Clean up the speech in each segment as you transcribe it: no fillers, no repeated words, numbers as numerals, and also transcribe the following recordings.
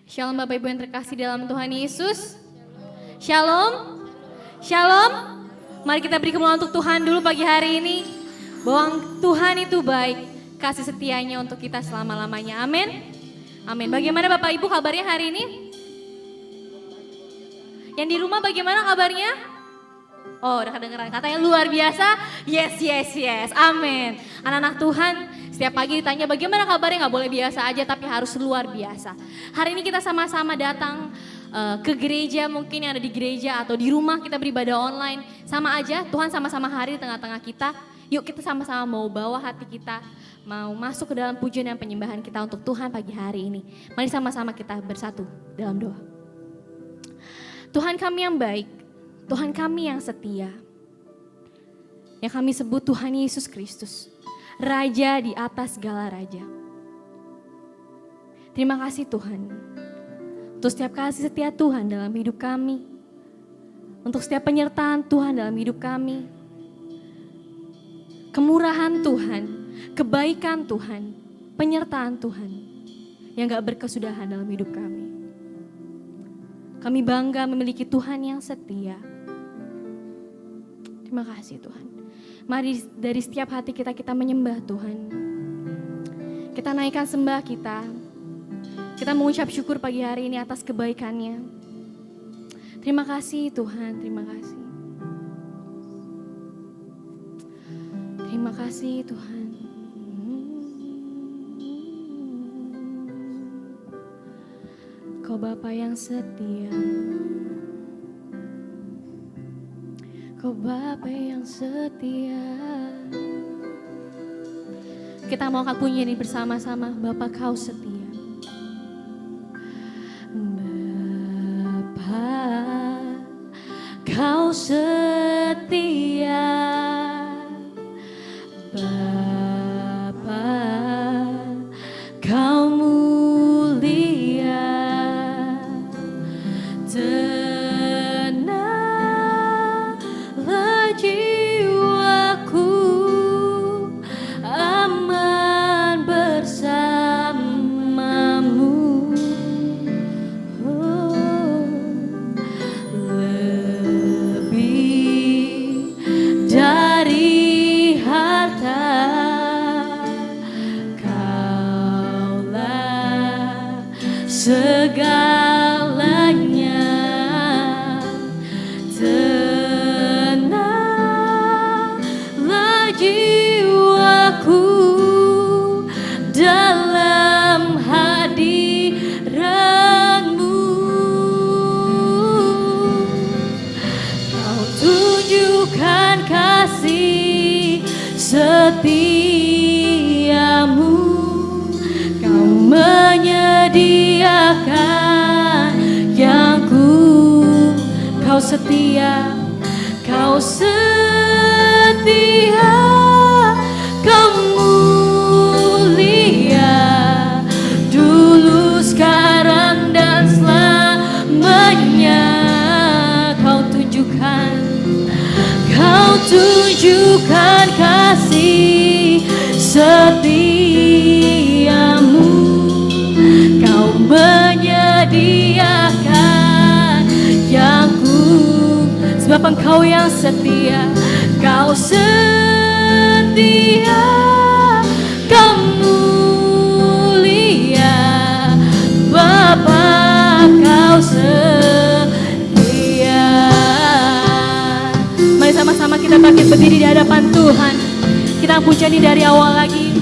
Shalom Bapak Ibu yang terkasih dalam Tuhan Yesus. Shalom. Shalom. Mari kita beri kemuliaan untuk Tuhan dulu pagi hari ini. Bahwa Tuhan itu baik, kasih setianya untuk kita selama-lamanya. Amin. Amin. Bagaimana Bapak Ibu kabarnya hari ini? Yang di rumah bagaimana kabarnya? Oh, udah kedengeran katanya luar biasa. Yes, yes, yes. Amin. Anak-anak Tuhan, setiap pagi ditanya bagaimana kabarnya, gak boleh biasa aja tapi harus luar biasa. Hari ini kita sama-sama datang ke gereja, mungkin yang ada di gereja atau di rumah kita beribadah online. Sama aja, Tuhan sama-sama hari di tengah-tengah kita. Yuk kita sama-sama mau bawa hati kita, mau masuk ke dalam pujian dan penyembahan kita untuk Tuhan pagi hari ini. Mari sama-sama kita bersatu dalam doa. Tuhan kami yang baik, Tuhan kami yang setia, yang kami sebut Tuhan Yesus Kristus, Raja di atas segala raja. Terima kasih Tuhan, untuk setiap kasih setia Tuhan dalam hidup kami, untuk setiap penyertaan Tuhan dalam hidup kami, kemurahan Tuhan, kebaikan Tuhan, penyertaan Tuhan, yang gak berkesudahan dalam hidup kami. Kami bangga memiliki Tuhan yang setia. Terima kasih Tuhan. Mari dari setiap hati kita menyembah Tuhan. Kita naikkan sembah kita. Kita mengucap syukur pagi hari ini atas kebaikannya. Terima kasih Tuhan, terima kasih. Terima kasih Tuhan. Kau Bapa yang setia. Kau Bapa yang setia. Kita mau angkat puji ini bersama-sama. Bapa kau setia. Bapa kau setia. Bapa kau mulia. Tenanglah jiwaku, aman bersamamu. Lebih dari harta, Kaulah segalanya. Tenanglah jiwaku dalam hadirat-Mu. Kau tunjukkan kasih setiamu. Kau menyediakan yang Kau setia, Kau setia, Kau mulia, dulu, sekarang, dan selamanya. Kau tunjukkan kasih setiamu. Kau menyediakan yang sebab Engkau yang setia. Kau setia, Kau mulia, Bapa Kau setia. Mari sama-sama kita bangkit berdiri di hadapan Tuhan. Kita pujian dari awal lagi.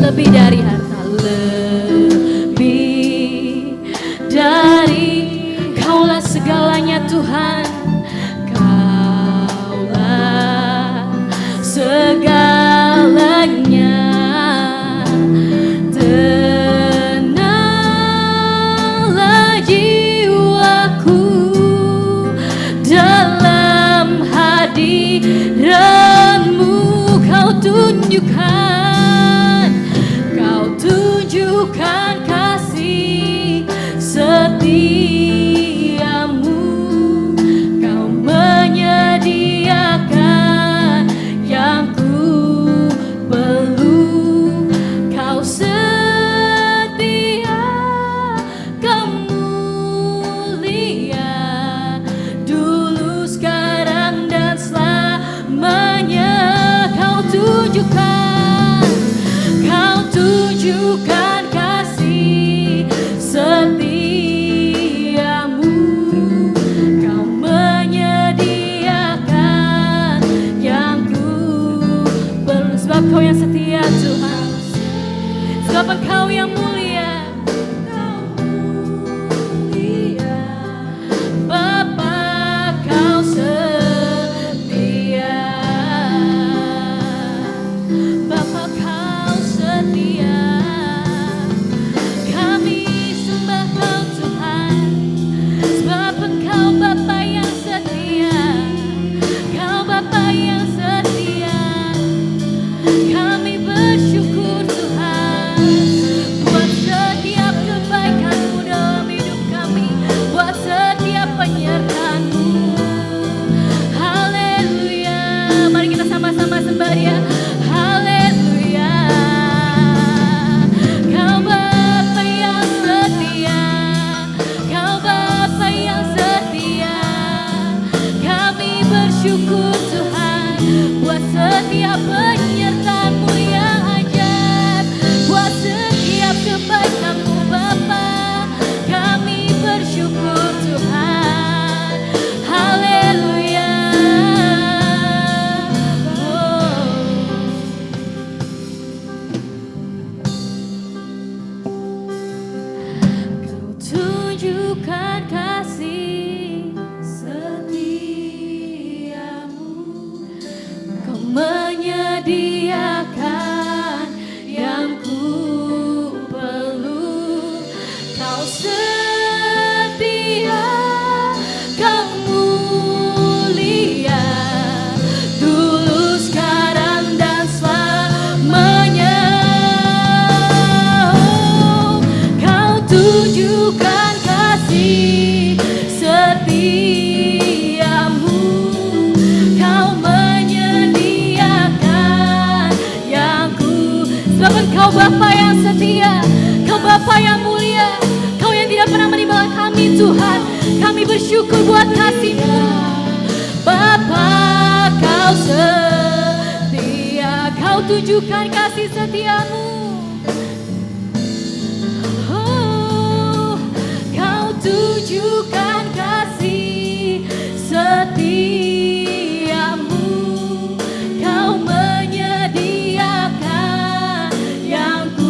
Lebih dari harta, lebih dari Kaulah segalanya Tuhan. Kaulah segalanya. Tenanglah jiwaku dalam hadirat-Mu. Kau tunjukkan kasih setiamu. tunjukkan, Kau tunjukkan kasih setiamu. Kau menyediakan yang ku perlu. Sebab Kau yang setia Tuhan, sebab Engkau yang mulia. Bapa Kau setia, Bapa Kau setia. Kami sembah Kau Tuhan, sebab Engkau Bapa yang setia. Kau Bapa yang setia. Kami bersyukur Tuhan buat setiap kebaikan-Mu dalam hidup kami, buat setiap penyertaan-Mu. Haleluya. Mari kita sama-sama sembah Dia. Haleluya. Kau Bapa yang setia, Kau Bapa yang setia. Kami bersyukur Tuhan buat setiap penyertaan-Mu yang ajaib, buat setiap kebaikan-Mu Bapa. Kami bersyukur Tuhan. Haleluya. Kau tunjukkan kasih setiamu. Kau menyediakan yang ku perlu. Kau setia, Kau mulia, dulu sekarang dan selamanya. Kau tunjukkan kasih setiamu. Kau menyediakan yang ku. Sebab Engkau Bapa yang setia, Kau Bapa yang mulia, Kau yang tidak pernah meninggalkan kami Tuhan. Kami bersyukur buat kasih-Mu. Bapa Kau setia, Kau tunjukkan kasih setiamu. Oh, Kau tunjukkan kasih setiamu. Kau menyediakan yang ku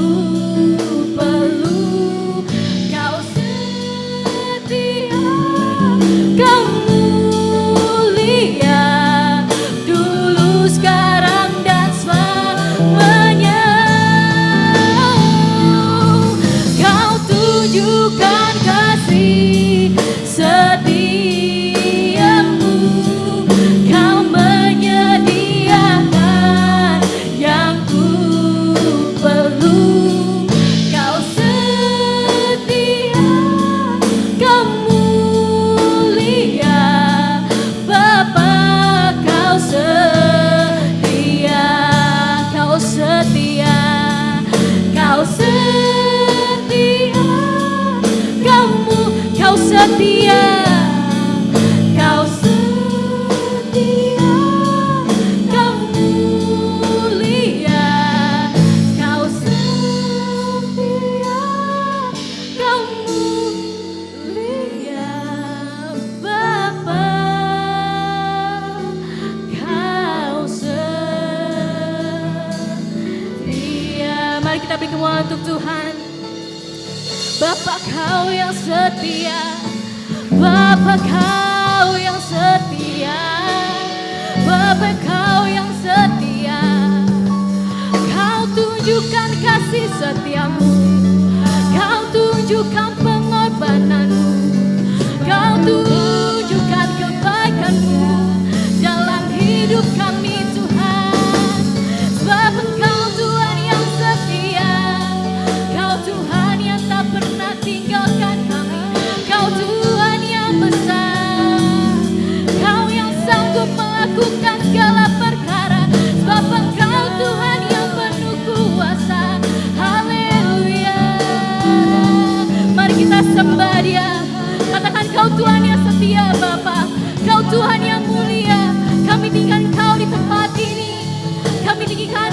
perlu. Kau setia, Kau mulia, dulu sekarang dan selamanya. Kau tunjukkan kasih setiamu. Kau menyediakan yang ku perlu. Kau setia, Kau mulia, Bapa Kau setia. Kau setia, Kau setia. Kau setia, Kau setia. Kau mulia, Kau setia. Kau mulia, Bapa Kau setia. Mari kita beri kemuliaan untuk Tuhan. Bapa Kau yang setia, Bapa Kau yang setia, Bapa Kau yang setia. Kau tunjukkan kasih setiamu, Kau tunjukkan pengorbanan-Mu, Kau tunjukkan kebaikan-Mu dalam hidup kami Tuhan. Sebab Engkau Tuhan yang setia, Kau Tuhan yang tak pernah tinggalkan kami. Kau Tuhan yang besar, Kau yang sanggup melakukan segala perkara. Sebab Engkau Tuhan yang penuh kuasa. Haleluya. Mari kita sembah Dia. Katakan Kau Tuhan yang setia Bapa, Kau Tuhan yang mulia. Kami tinggalkan Kau di tempat ini, kami tinggikan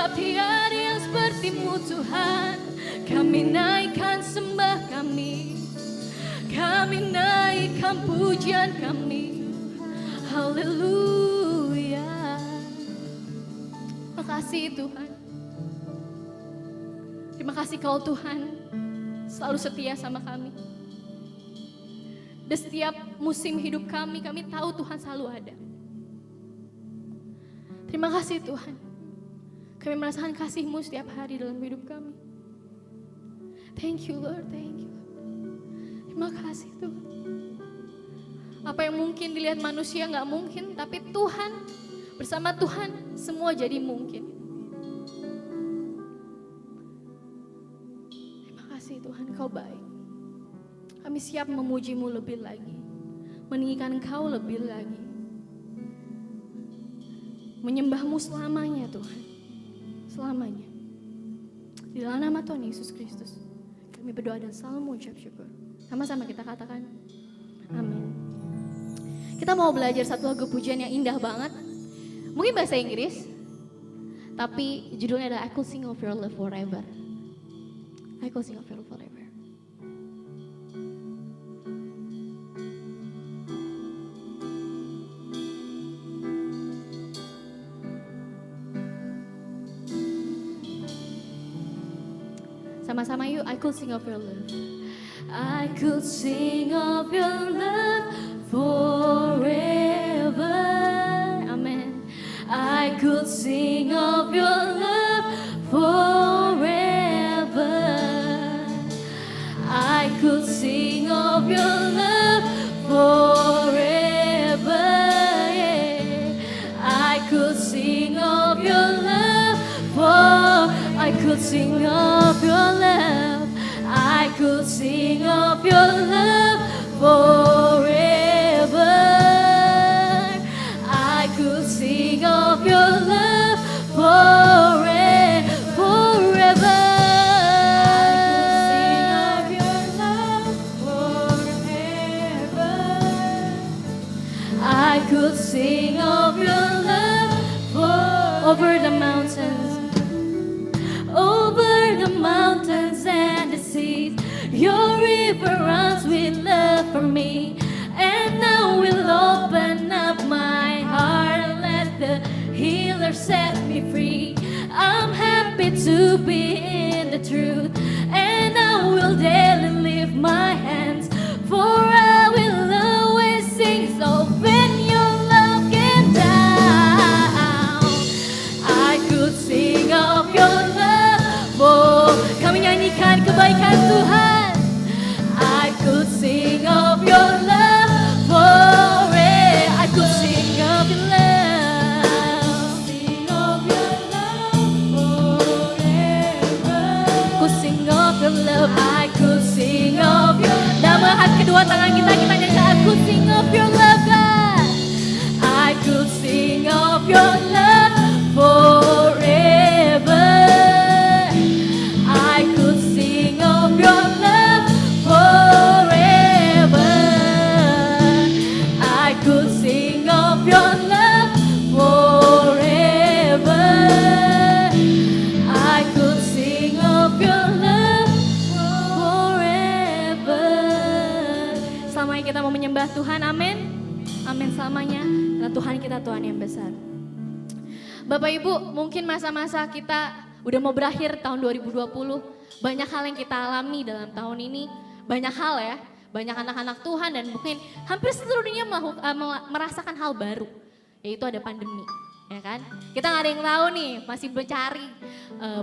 sebab tiada yang seperti-Mu Tuhan. Kami naikkan sembah kami, kami naikkan pujian kami. Haleluya. Terima kasih Tuhan. Terima kasih Kau Tuhan selalu setia sama kami. Dan setiap musim hidup kami tahu Tuhan selalu ada. Terima kasih Tuhan. Kami merasakan kasih-Mu setiap hari dalam hidup kami. Thank you Lord, thank you. Terima kasih Tuhan. Apa yang mungkin dilihat manusia gak mungkin, tapi Tuhan, bersama Tuhan semua jadi mungkin. Terima kasih Tuhan, Kau baik. Kami siap memuji-Mu lebih lagi, meninggikan Engkau lebih lagi, menyembah-Mu selamanya Tuhan, selamanya. Di dalam nama Tuhan Yesus Kristus, kami berdoa dan selalu mengucap syukur. Sama-sama kita katakan, amin. Kita mau belajar satu lagu pujian yang indah banget, mungkin bahasa Inggris, tapi judulnya adalah I Could Sing of Your Love Forever. I Could Sing of Your Love Forever. Sama-sama yuk, I could sing of your love. I could sing of your love forever. Amen. I could sing of your love forever. I could sing of your love forever. Yeah. I could sing of your love forever. I could sing of your love. I could sing of your love forever. I could sing of your love forever. Forever. I could sing of your love forever. Over the mountains. Over the mountains and the seas, your river runs with love for me. And I will open up my heart and let the healer set me free. I'm happy to be in the truth, and I will daily lift my hands, for I will always sing. So when your love came down, I could sing of your love. Kami nyanyikan kebaikan Tuhan. I could sing of your love forever. I could sing of your love. Sing of your love forever. Could sing of your love. I could sing of your love. Dalam angkat kedua tangan kita nyanyikan I could sing of your love God. I could sing of your love forever. I could sing of your love forever. I could sing of your love forever. I could sing of your love forever. Selamanya kita mau menyembah Tuhan, amin. Amin selamanya. Karena Tuhan kita Tuhan yang besar. Bapak Ibu, mungkin masa-masa kita udah mau berakhir tahun 2020, banyak hal yang kita alami dalam tahun ini, banyak hal ya, banyak anak-anak Tuhan dan mungkin hampir seluruh dunia merasakan hal baru, yaitu ada pandemi, ya kan? Kita nggak ada yang tahu nih, masih mencari,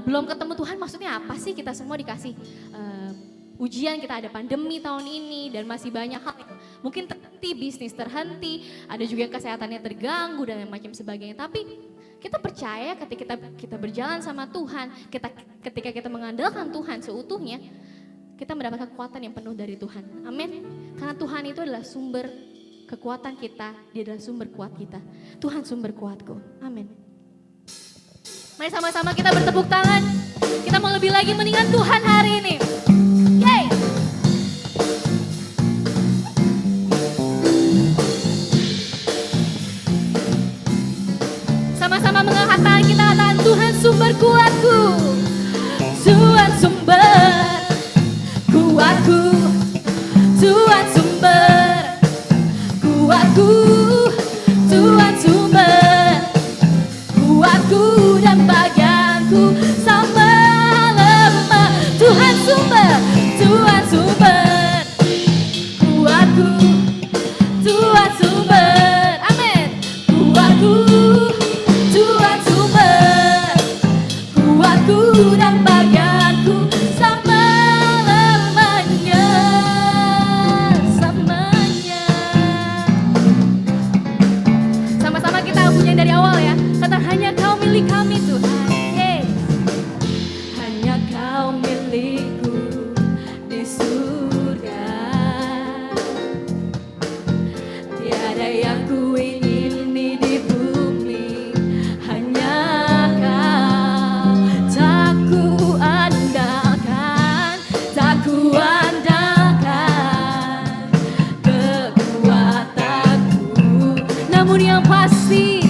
belum ketemu Tuhan maksudnya apa sih, kita semua dikasih ujian, kita ada pandemi tahun ini dan masih banyak hal, mungkin terhenti, bisnis terhenti, ada juga yang kesehatannya terganggu dan macam sebagainya, tapi kita percaya ketika kita berjalan sama Tuhan, ketika kita mengandalkan Tuhan seutuhnya, kita mendapatkan kekuatan yang penuh dari Tuhan. Amin. Karena Tuhan itu adalah sumber kekuatan kita, Dia adalah sumber kuat kita. Tuhan sumber kuatku. Amin. Mari sama-sama kita bertepuk tangan. Kita mau lebih lagi meninggikan Tuhan hari ini. Yeay. Sama-sama mengangkat tangan kita, katakan Tuhan sumber kuatku. Tuhan sumber kuatku. Tuhan sumber kuatku. Tuhan sumber kuatku dan bagianku sama lemah. Tuhan sumber kuatku. Tuhan sumber, amin. Kuatku, Tuhan sumber kuatku dan bagianku sama lemahnya, samanya. Sama-sama kita punya dari awal ya. Kata hanya Kau milik kami Tuhan. Yes. Hanya Kau milikku di surga. Tiada yang ku ingini di bumi, hanya Kau. Tak ku andalkan, tak ku andalkan kekuatanku. Namun yang pasti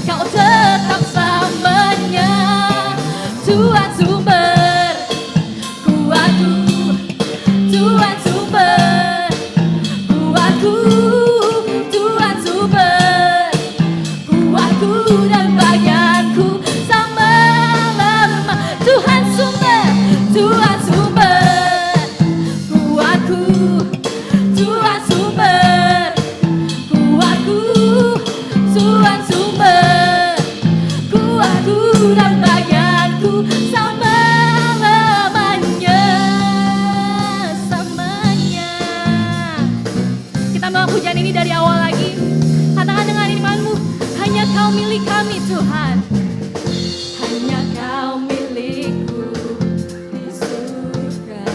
Kau tetap samanya. Tuhan sumber kuatku. Tuhan sumber kuatku. Tuhan sumber kuatku dan bagianku sama lemah. Tuhan sumber kuatku. Tuhan sumber kuatku. Tuhan sumber kuatku dan bagianku sama lamanya, samanya. Kita mau pujian ini dari awal lagi. Katakan dengan imanmu, hanya Kau milik kami Tuhan. Hanya Kau milikku di surga.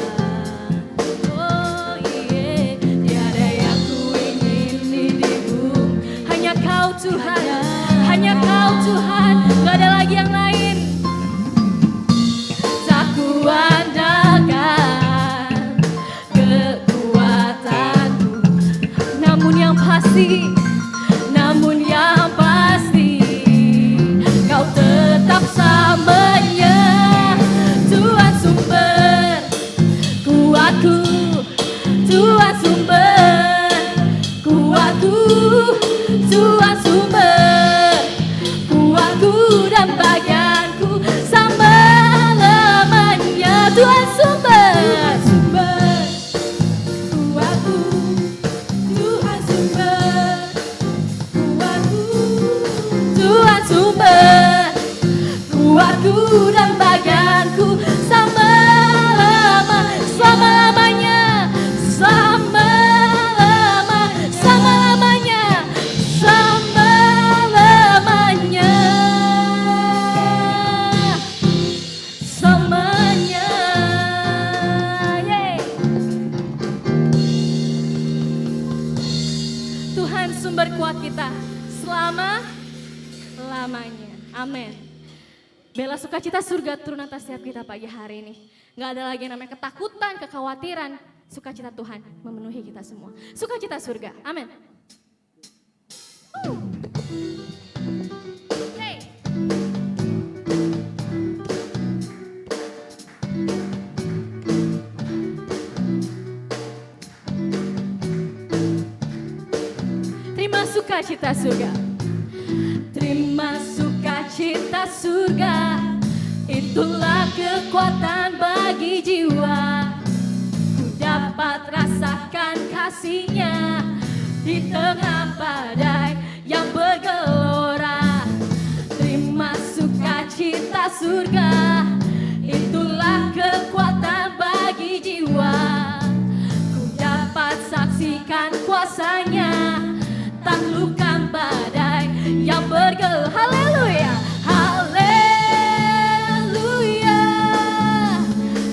Oh iya, tiada yang ku ingini di bumi, hanya Kau Tuhan. Hanya Kau Tuhan, gak ada lagi yang lain. Tak ku andalkan kekuatanku. Namun yang pasti Kau tetap samanya. Tuhan sumber kuatku. Tuhan sumber kuatku. Tuhan sumber kuatku dan bagianku sama lamanya. Tuhan sumber kuatku. Tuhan sumber kuatku. Tuhan sumber kuatku dan bagianku sama lamanya, sama lamanya, sama lamanya, samanya. Yeay. Tuhan sumber kuat kita selama-lamanya. Amin. Bela sukacita surga turun atas setiap kita pagi hari ini. Gak ada lagi yang namanya ketakutan, kekhawatiran. Sukacita Tuhan memenuhi kita semua. Sukacita surga. Amin. Hey. Terima sukacita surga. Terima sukacita surga, itulah kekuatan bagi jiwa. Ku dapat rasakan kasih-Nya di tengah badai yang bergelora. Terima sukacita surga, itulah kekuatan bagi jiwa. Ku dapat saksikan kuasa-Nya, taklukkan badai yang bergelora. Haleluya, haleluya.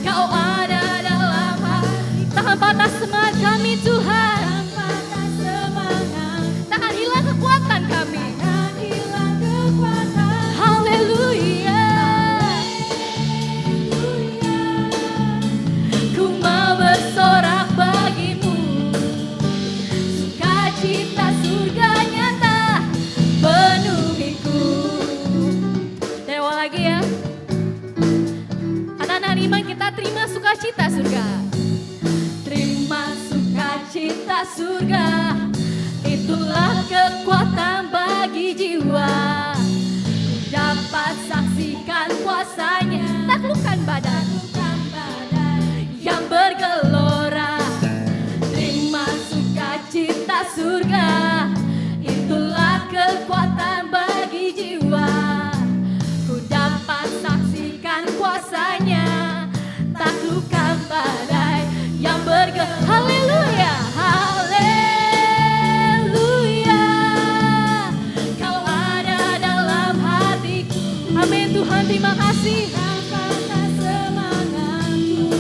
Kau ada dalam hati. Tahan patah semangat kami Tuhan. Takkan hilang kekuatan kami. Haleluya. kuasanya, taklukkan badai yang bergelora. Terima sukacita surga, itulah kekuatan bagi jiwa. Ku dapat saksikan kuasanya, taklukkan badai yang bergelora. Haleluya, haleluya, Kau ada dalam hatiku. Amin Tuhan, terima kasih. Semangatku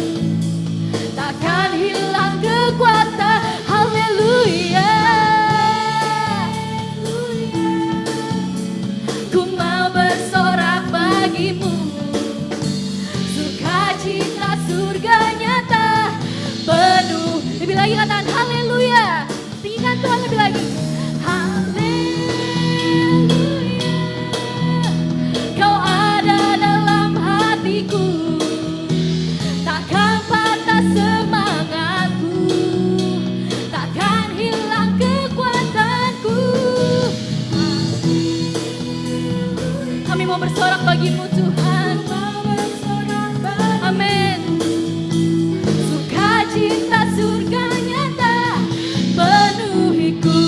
takkan hilang kekuatan. Haleluya, ku mau bersorak bagimu, sukacita surga nyata penuh. Lebih lagi katakan haleluya, tinggikan Tuhan lebih lagi. Haleluya, Kau ada dalam hatiku, takkan patah semangatku, takkan hilang kekuatanku. Kami mau bersorak bagimu Tuhan. Amin. Sukacita surga nyata penuhiku.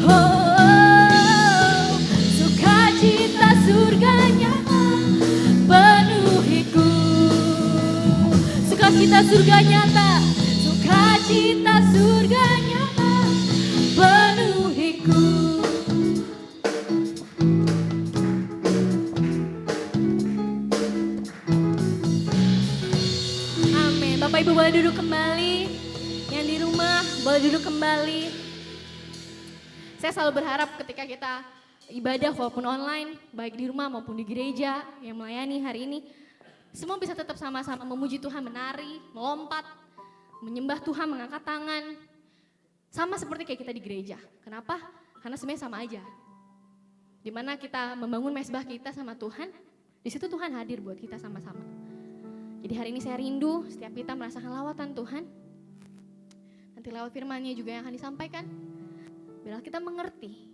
Oh, sukacita surga nyata penuhiku. Sukacita surga nyata, sukacita surga nyata penuhiku. Amin. Bapak Ibu boleh duduk kembali. Yang di rumah boleh duduk kembali. Saya selalu berharap ketika kita ibadah walaupun online, baik di rumah maupun di gereja yang melayani hari ini, semua bisa tetap sama-sama memuji Tuhan, menari, melompat, menyembah Tuhan, mengangkat tangan. Sama seperti kayak kita di gereja. Kenapa? Karena sebenarnya sama aja. Dimana kita membangun mesbah kita sama Tuhan, di situ Tuhan hadir buat kita sama-sama. Jadi hari ini saya rindu setiap kita merasakan lawatan Tuhan. Nanti lewat firman-Nya juga yang akan disampaikan. Biar kita mengerti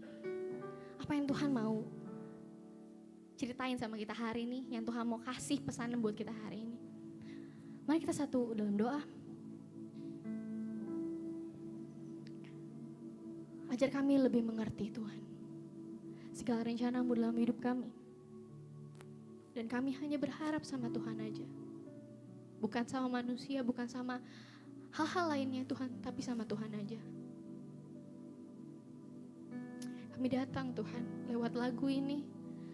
apa yang Tuhan mau ceritain sama kita hari ini, yang Tuhan mau kasih pesan buat kita hari ini. Mari kita satu dalam doa. Ajar kami lebih mengerti Tuhan segala rencana-Mu dalam hidup kami. Dan kami hanya berharap sama Tuhan aja. Bukan sama manusia, bukan sama hal-hal lainnya Tuhan, tapi sama Tuhan aja. Kami datang Tuhan lewat lagu ini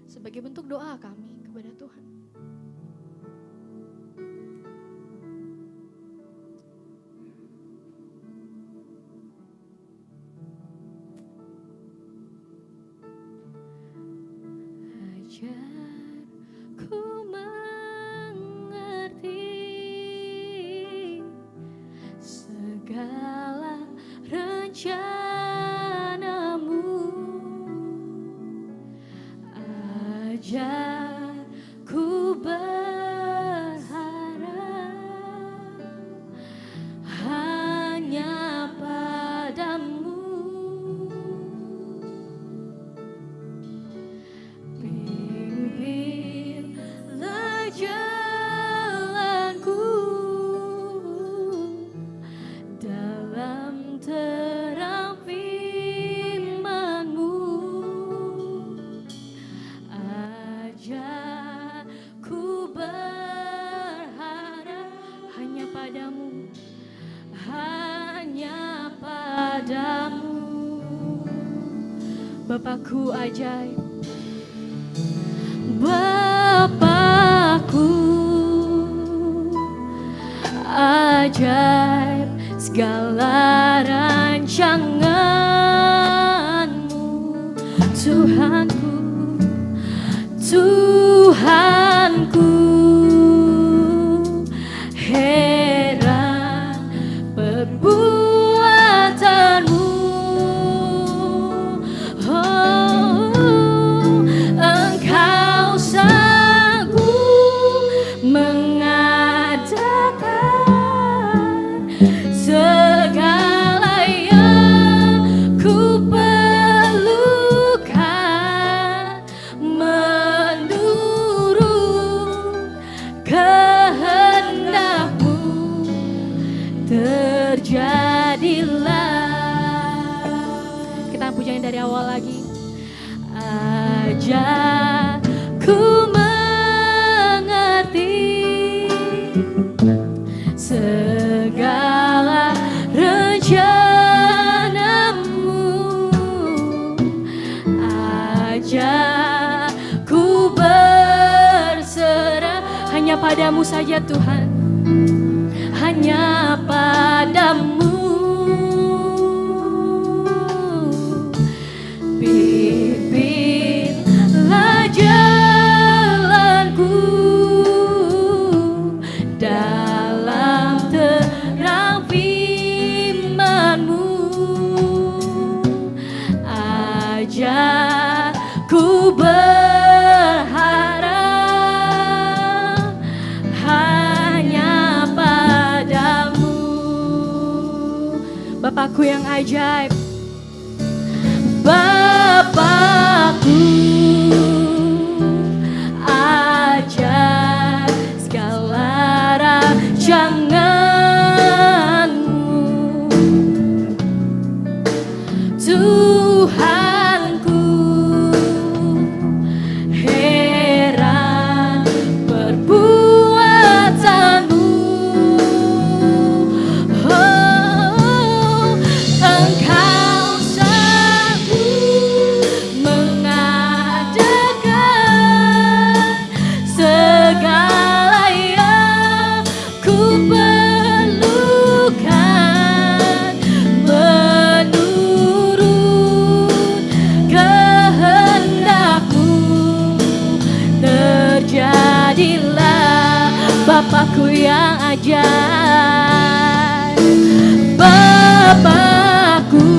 sebagai bentuk doa kami kepada Tuhan. Ajarku mengerti segala rencana-Mu. Ajarku berharap hanya padamu. Pimpinlah jalanku dalam terang firman-Mu. Ajarku berharap hanya padamu, hanya padamu. Bapakku ajaib, Bapakku ajaib, segala rancangan-Mu. Tuhanku, Tuhanku, heran perbuatan-Mu. Oh, Engkau sanggup mengadakan segala yang ku perlukan menurut lagi. Ajar ku mengerti segala rencanamu. Ajar ku berserah hanya padamu saja Tuhan, hanya padamu. Pimpinlah jalanku dalam terang firman-Mu. Ajar ku berharap hanya padamu. Bapakku yang ajaib, Bapakku, ajar segala rancangan-Mu. Tuhanku, heran perbuatan-Mu. Oh, Engkau sanggup mengadakan segala yang ku perlukan menurut kehendak-Mu. Terjadilah Bapakku yang ajaib, Bapakku,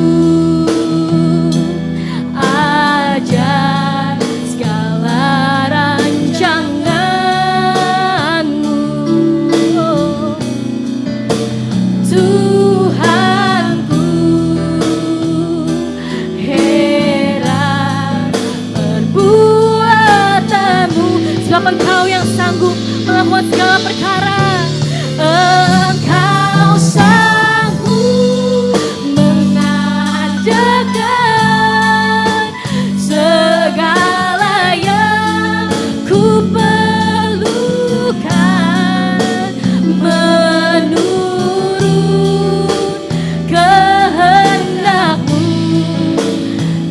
ajar segala rancangan-Mu. Tuhanku, heran perbuatan-Mu. Sebab Engkau yang sanggup melakukan segala perkara. Engkau sanggup mengadakan segala yang ku perlukan menurut kehendak-Mu.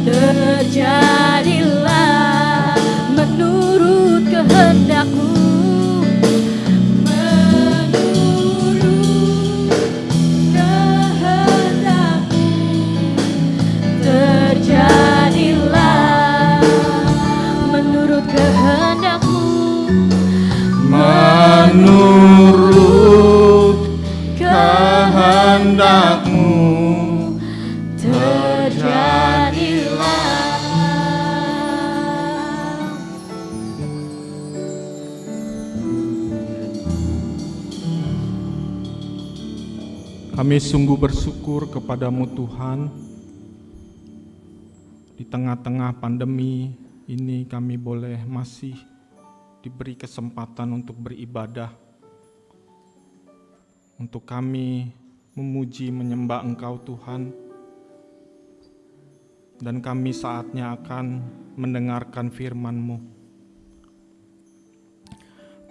Terjadilah menurut kehendak-Mu. Terjadilah menurut kehendak-Mu. Menurut kehendak-Mu terjadilah. Kami sungguh bersyukur kepada-Mu Tuhan. Di tengah-tengah pandemi ini kami boleh masih diberi kesempatan untuk beribadah, untuk kami memuji menyembah Engkau Tuhan, dan kami saatnya akan mendengarkan firman-Mu.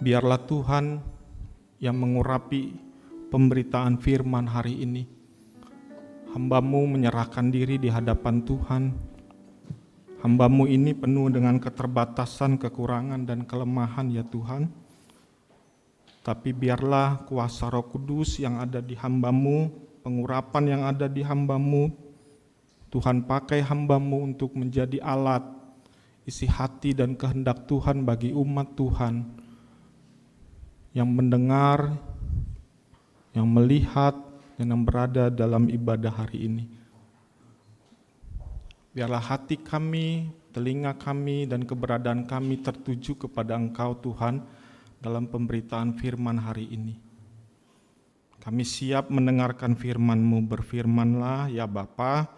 Biarlah Tuhan yang mengurapi pemberitaan firman hari ini. Hamba-Mu menyerahkan diri di hadapan Tuhan. Hamba-Mu ini penuh dengan keterbatasan, kekurangan, dan kelemahan ya Tuhan. Tapi biarlah kuasa Roh Kudus yang ada di hamba-Mu, pengurapan yang ada di hamba-Mu, Tuhan pakai hamba-Mu untuk menjadi alat isi hati dan kehendak Tuhan bagi umat Tuhan yang mendengar, yang melihat, dan yang berada dalam ibadah hari ini. Biarlah hati kami, telinga kami, dan keberadaan kami tertuju kepada Engkau Tuhan dalam pemberitaan firman hari ini. Kami siap mendengarkan firman-Mu. Berfirmanlah ya Bapa,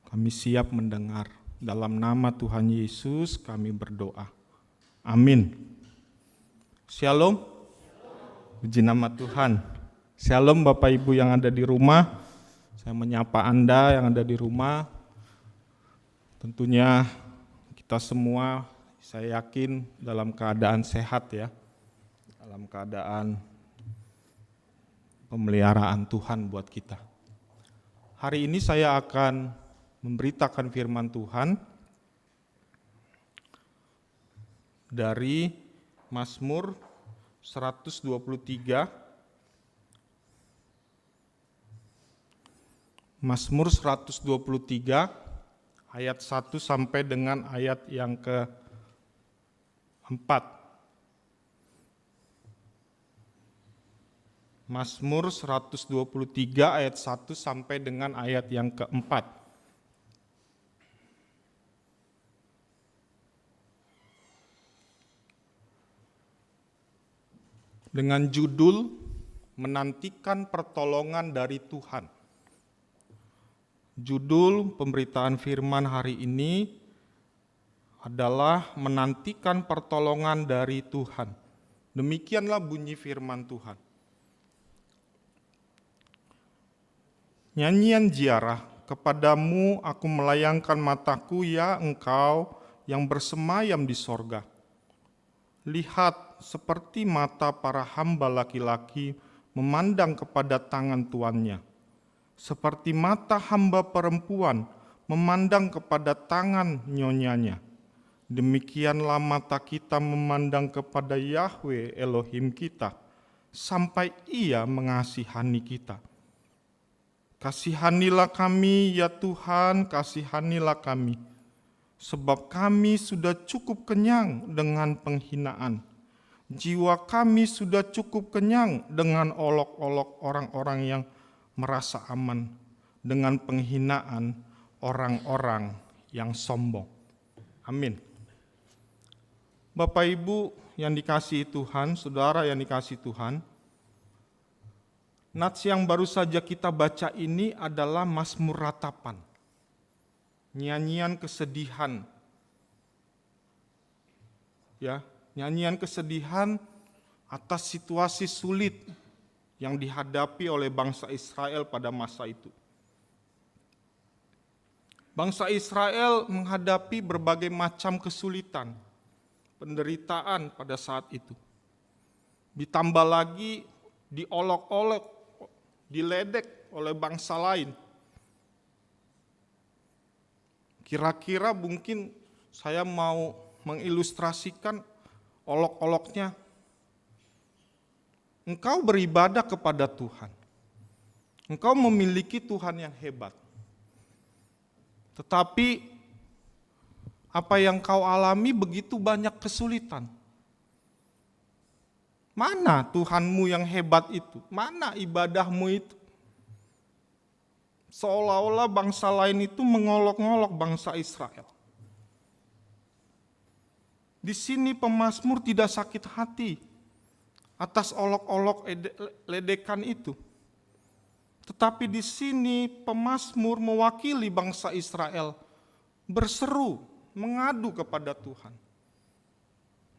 kami siap mendengar. Dalam nama Tuhan Yesus kami berdoa. Amin. Shalom. Puji nama Tuhan. Shalom Bapak Ibu yang ada di rumah. Saya menyapa Anda yang ada di rumah. Tentunya kita semua, saya yakin dalam keadaan sehat ya, dalam keadaan pemeliharaan Tuhan buat kita. Hari ini saya akan memberitakan firman Tuhan dari Mazmur 123. Mazmur 123 ayat 1 sampai dengan ayat yang ke-4. Mazmur 123 ayat 1 sampai dengan ayat yang ke-4. Dengan judul Menantikan Pertolongan dari Tuhan. Judul pemberitaan firman hari ini adalah Menantikan Pertolongan dari Tuhan. Demikianlah bunyi firman Tuhan. Nyanyian ziarah, kepadamu aku melayangkan mataku, ya Engkau yang bersemayam di sorga. Lihat, seperti mata para hamba laki-laki memandang kepada tangan tuannya. Seperti mata hamba perempuan memandang kepada tangan nyonyanya. Demikianlah mata kita memandang kepada Yahwe Elohim kita, sampai Ia mengasihani kita. Kasihanilah kami, ya Tuhan, kasihanilah kami, sebab kami sudah cukup kenyang dengan penghinaan. Jiwa kami sudah cukup kenyang dengan olok-olok orang-orang yang merasa aman, dengan penghinaan orang-orang yang sombong. Amin. Bapak Ibu yang dikasihi Tuhan, saudara yang dikasihi Tuhan, nats yang baru saja kita baca ini adalah Mazmur ratapan, nyanyian kesedihan. Ya, nyanyian kesedihan atas situasi sulit yang dihadapi oleh bangsa Israel pada masa itu. Bangsa Israel menghadapi berbagai macam kesulitan, penderitaan pada saat itu. Ditambah lagi diolok-olok, diledek oleh bangsa lain. Kira-kira mungkin saya mau mengilustrasikan olok-oloknya. Engkau beribadah kepada Tuhan. Engkau memiliki Tuhan yang hebat. Tetapi apa yang kau alami begitu banyak kesulitan. Mana Tuhanmu yang hebat itu? Mana ibadahmu itu? Seolah-olah bangsa lain itu mengolok-ngolok bangsa Israel. Di sini pemazmur tidak sakit hati atas olok-olok ledekan itu. Tetapi di sini pemazmur mewakili bangsa Israel berseru, mengadu kepada Tuhan.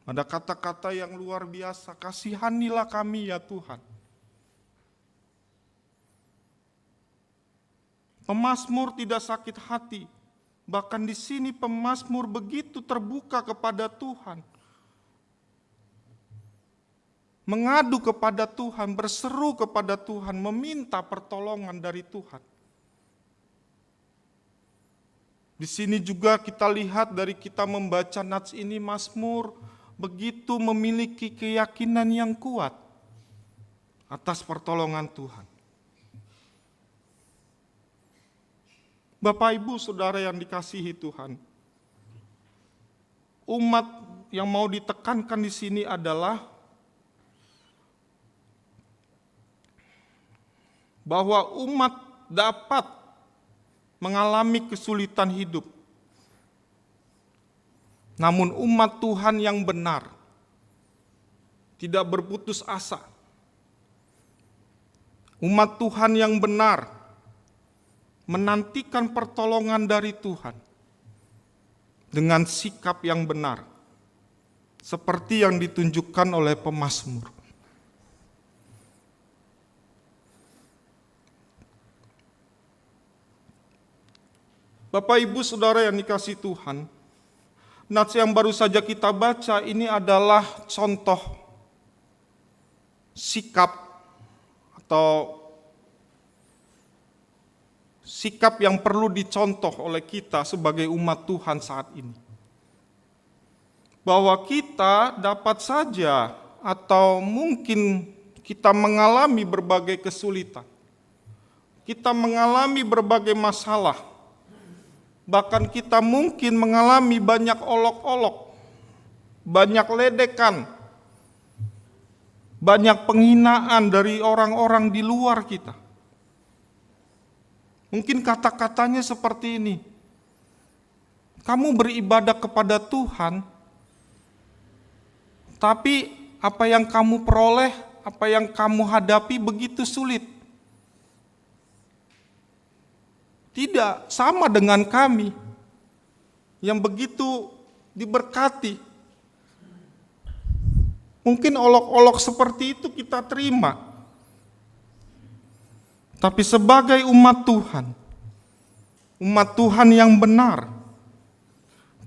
Ada kata-kata yang luar biasa, kasihanilah kami ya Tuhan. Pemazmur tidak sakit hati, bahkan di sini pemazmur begitu terbuka kepada Tuhan. Mengadu kepada Tuhan, berseru kepada Tuhan, meminta pertolongan dari Tuhan. Di sini juga kita lihat dari kita membaca nats ini, Mazmur begitu memiliki keyakinan yang kuat atas pertolongan Tuhan. Bapak Ibu Saudara yang dikasihi Tuhan, umat yang mau ditekankan di sini adalah bahwa umat dapat mengalami kesulitan hidup. Namun umat Tuhan yang benar tidak berputus asa. Umat Tuhan yang benar menantikan pertolongan dari Tuhan dengan sikap yang benar, seperti yang ditunjukkan oleh pemazmur. Bapak Ibu Saudara yang dikasihi Tuhan, nats yang baru saja kita baca ini adalah contoh sikap atau sikap yang perlu dicontoh oleh kita sebagai umat Tuhan saat ini. Bahwa kita dapat saja atau mungkin kita mengalami berbagai kesulitan. Kita mengalami berbagai masalah. Bahkan kita mungkin mengalami banyak olok-olok, banyak ledekan, banyak penghinaan dari orang-orang di luar kita. Mungkin kata-katanya seperti ini, kamu beribadah kepada Tuhan, tapi apa yang kamu peroleh, apa yang kamu hadapi begitu sulit. Tidak sama dengan kami yang begitu diberkati. Mungkin olok-olok seperti itu kita terima. Tapi sebagai umat Tuhan yang benar,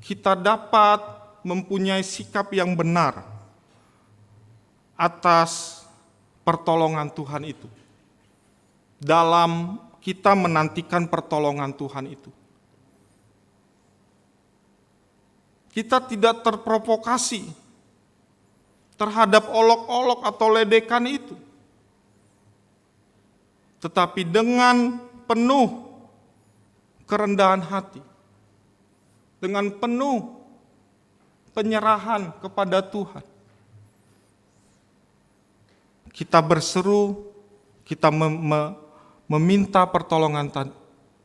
kita dapat mempunyai sikap yang benar atas pertolongan Tuhan itu. Dalam kita menantikan pertolongan Tuhan itu. Kita tidak terprovokasi terhadap olok-olok atau ledekan itu. Tetapi dengan penuh kerendahan hati, dengan penuh penyerahan kepada Tuhan, kita berseru, kita meminta pertolongan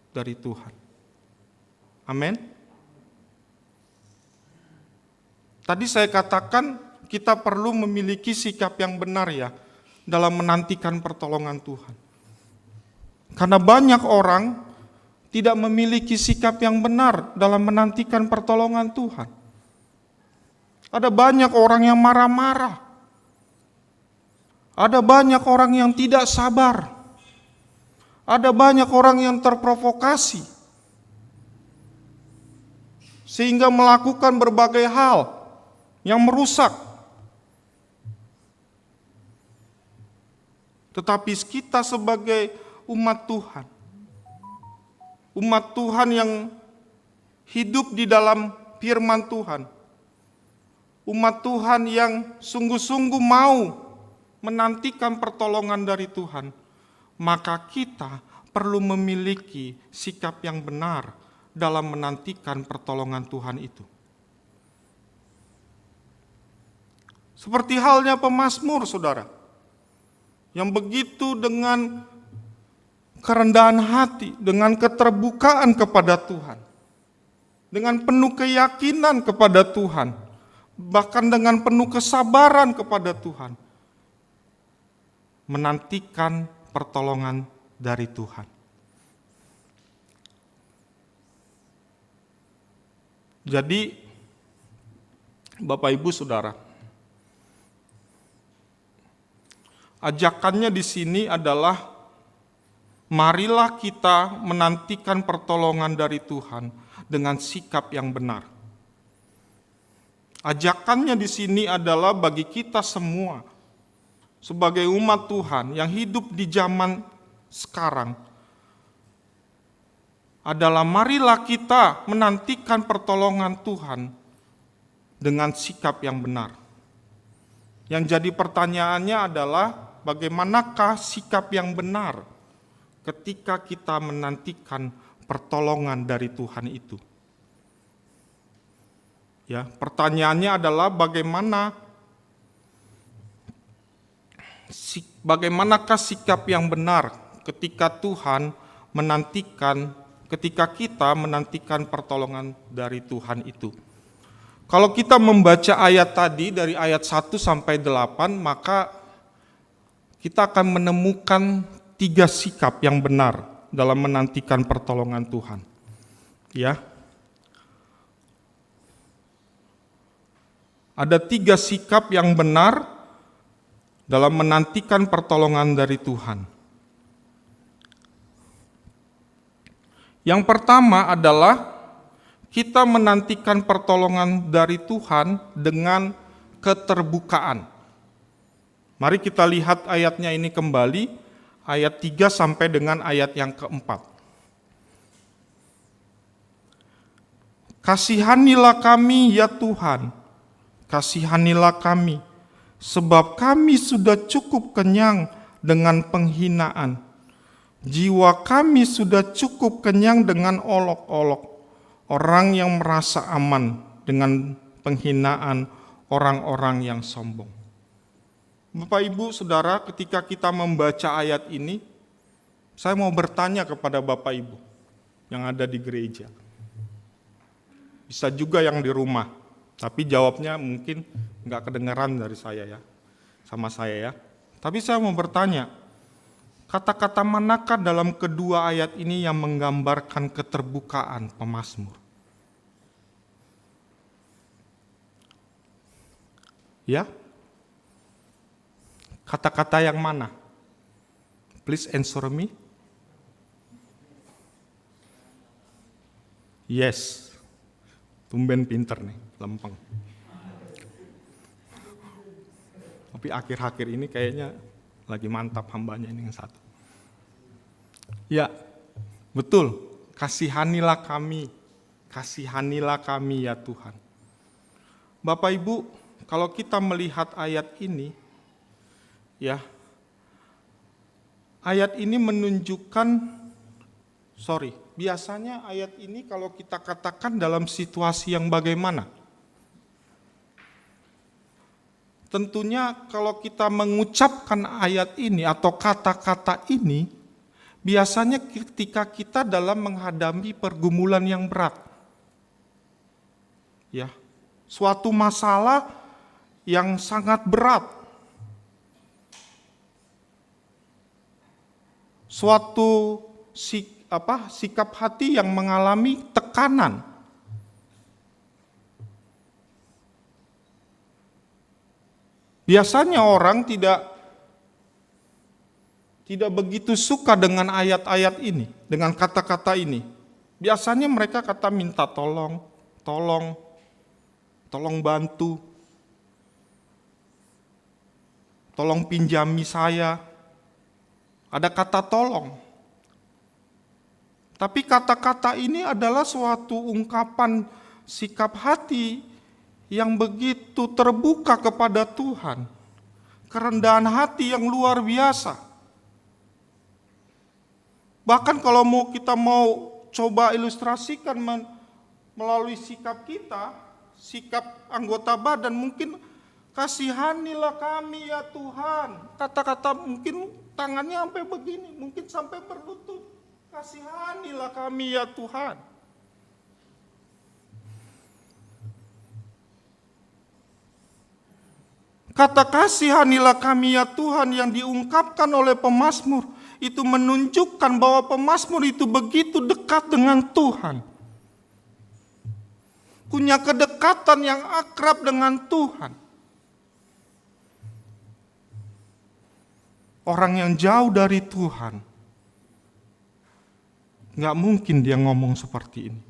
dari Tuhan. Amin. Tadi saya katakan kita perlu memiliki sikap yang benar ya dalam menantikan pertolongan Tuhan. Karena banyak orang tidak memiliki sikap yang benar dalam menantikan pertolongan Tuhan. Ada banyak orang yang marah-marah. Ada banyak orang yang tidak sabar. Ada banyak orang yang terprovokasi sehingga melakukan berbagai hal yang merusak. Tetapi kita sebagai umat Tuhan yang hidup di dalam firman Tuhan, umat Tuhan yang sungguh-sungguh mau menantikan pertolongan dari Tuhan, maka kita perlu memiliki sikap yang benar dalam menantikan pertolongan Tuhan itu. Seperti halnya pemazmur, saudara, yang begitu dengan kerendahan hati, dengan keterbukaan kepada Tuhan, dengan penuh keyakinan kepada Tuhan, bahkan dengan penuh kesabaran kepada Tuhan, menantikan pertolongan dari Tuhan. Jadi, Bapak Ibu Saudara, ajakannya di sini adalah marilah kita menantikan pertolongan dari Tuhan dengan sikap yang benar. Ajakannya di sini adalah bagi kita semua sebagai umat Tuhan yang hidup di zaman sekarang adalah marilah kita menantikan pertolongan Tuhan dengan sikap yang benar. Yang jadi pertanyaannya adalah bagaimanakah sikap yang benar ketika kita menantikan pertolongan dari Tuhan itu? Ya, pertanyaannya adalah bagaimanakah sikap yang benar ketika kita menantikan pertolongan dari Tuhan itu. Kalau kita membaca ayat tadi dari ayat 1 sampai 8, maka kita akan menemukan 3 sikap yang benar dalam menantikan pertolongan Tuhan. Ya. Ada 3 sikap yang benar dalam menantikan pertolongan dari Tuhan. Yang pertama adalah kita menantikan pertolongan dari Tuhan dengan keterbukaan. Mari kita lihat ayatnya ini kembali, ayat 3 sampai dengan ayat yang keempat. Kasihanilah kami ya Tuhan, kasihanilah kami, sebab kami sudah cukup kenyang dengan penghinaan. Jiwa kami sudah cukup kenyang dengan olok-olok, orang yang merasa aman dengan penghinaan orang-orang yang sombong. Bapak, Ibu, Saudara, ketika kita membaca ayat ini, saya mau bertanya kepada Bapak Ibu yang ada di gereja. Bisa juga yang di rumah, tapi jawabnya mungkin nggak kedengaran dari saya ya, sama saya ya. Tapi saya mau bertanya, kata-kata manakah dalam kedua ayat ini yang menggambarkan keterbukaan pemazmur? Ya? Kata-kata yang mana? Please answer me. Yes. Tumben pinter nih, lempeng. Tapi akhir-akhir ini kayaknya lagi mantap hambanya ini yang satu. Ya, betul. Kasihanilah kami ya Tuhan. Bapak Ibu, kalau kita melihat ayat ini, ya, ayat ini menunjukkan, biasanya ayat ini kalau kita katakan dalam situasi yang bagaimana? Tentunya kalau kita mengucapkan ayat ini atau kata-kata ini, biasanya ketika kita dalam menghadapi pergumulan yang berat. Ya, suatu masalah yang sangat berat. Suatu sikap hati yang mengalami tekanan. Biasanya orang tidak begitu suka dengan ayat-ayat ini, dengan kata-kata ini. Biasanya mereka kata minta tolong bantu, tolong pinjami saya. Ada kata tolong. Tapi kata-kata ini adalah suatu ungkapan sikap hati yang begitu terbuka kepada Tuhan. Kerendahan hati yang luar biasa. Bahkan kalau kita mau coba ilustrasikan melalui sikap kita, sikap anggota badan, mungkin kasihanilah kami ya Tuhan. Kata-kata mungkin tangannya sampai begini, mungkin sampai berlutut. Kasihanilah kami ya Tuhan. Kata kasihanilah kami ya Tuhan yang diungkapkan oleh pemazmur itu menunjukkan bahwa pemazmur itu begitu dekat dengan Tuhan. Punya kedekatan yang akrab dengan Tuhan. Orang yang jauh dari Tuhan, nggak mungkin dia ngomong seperti ini.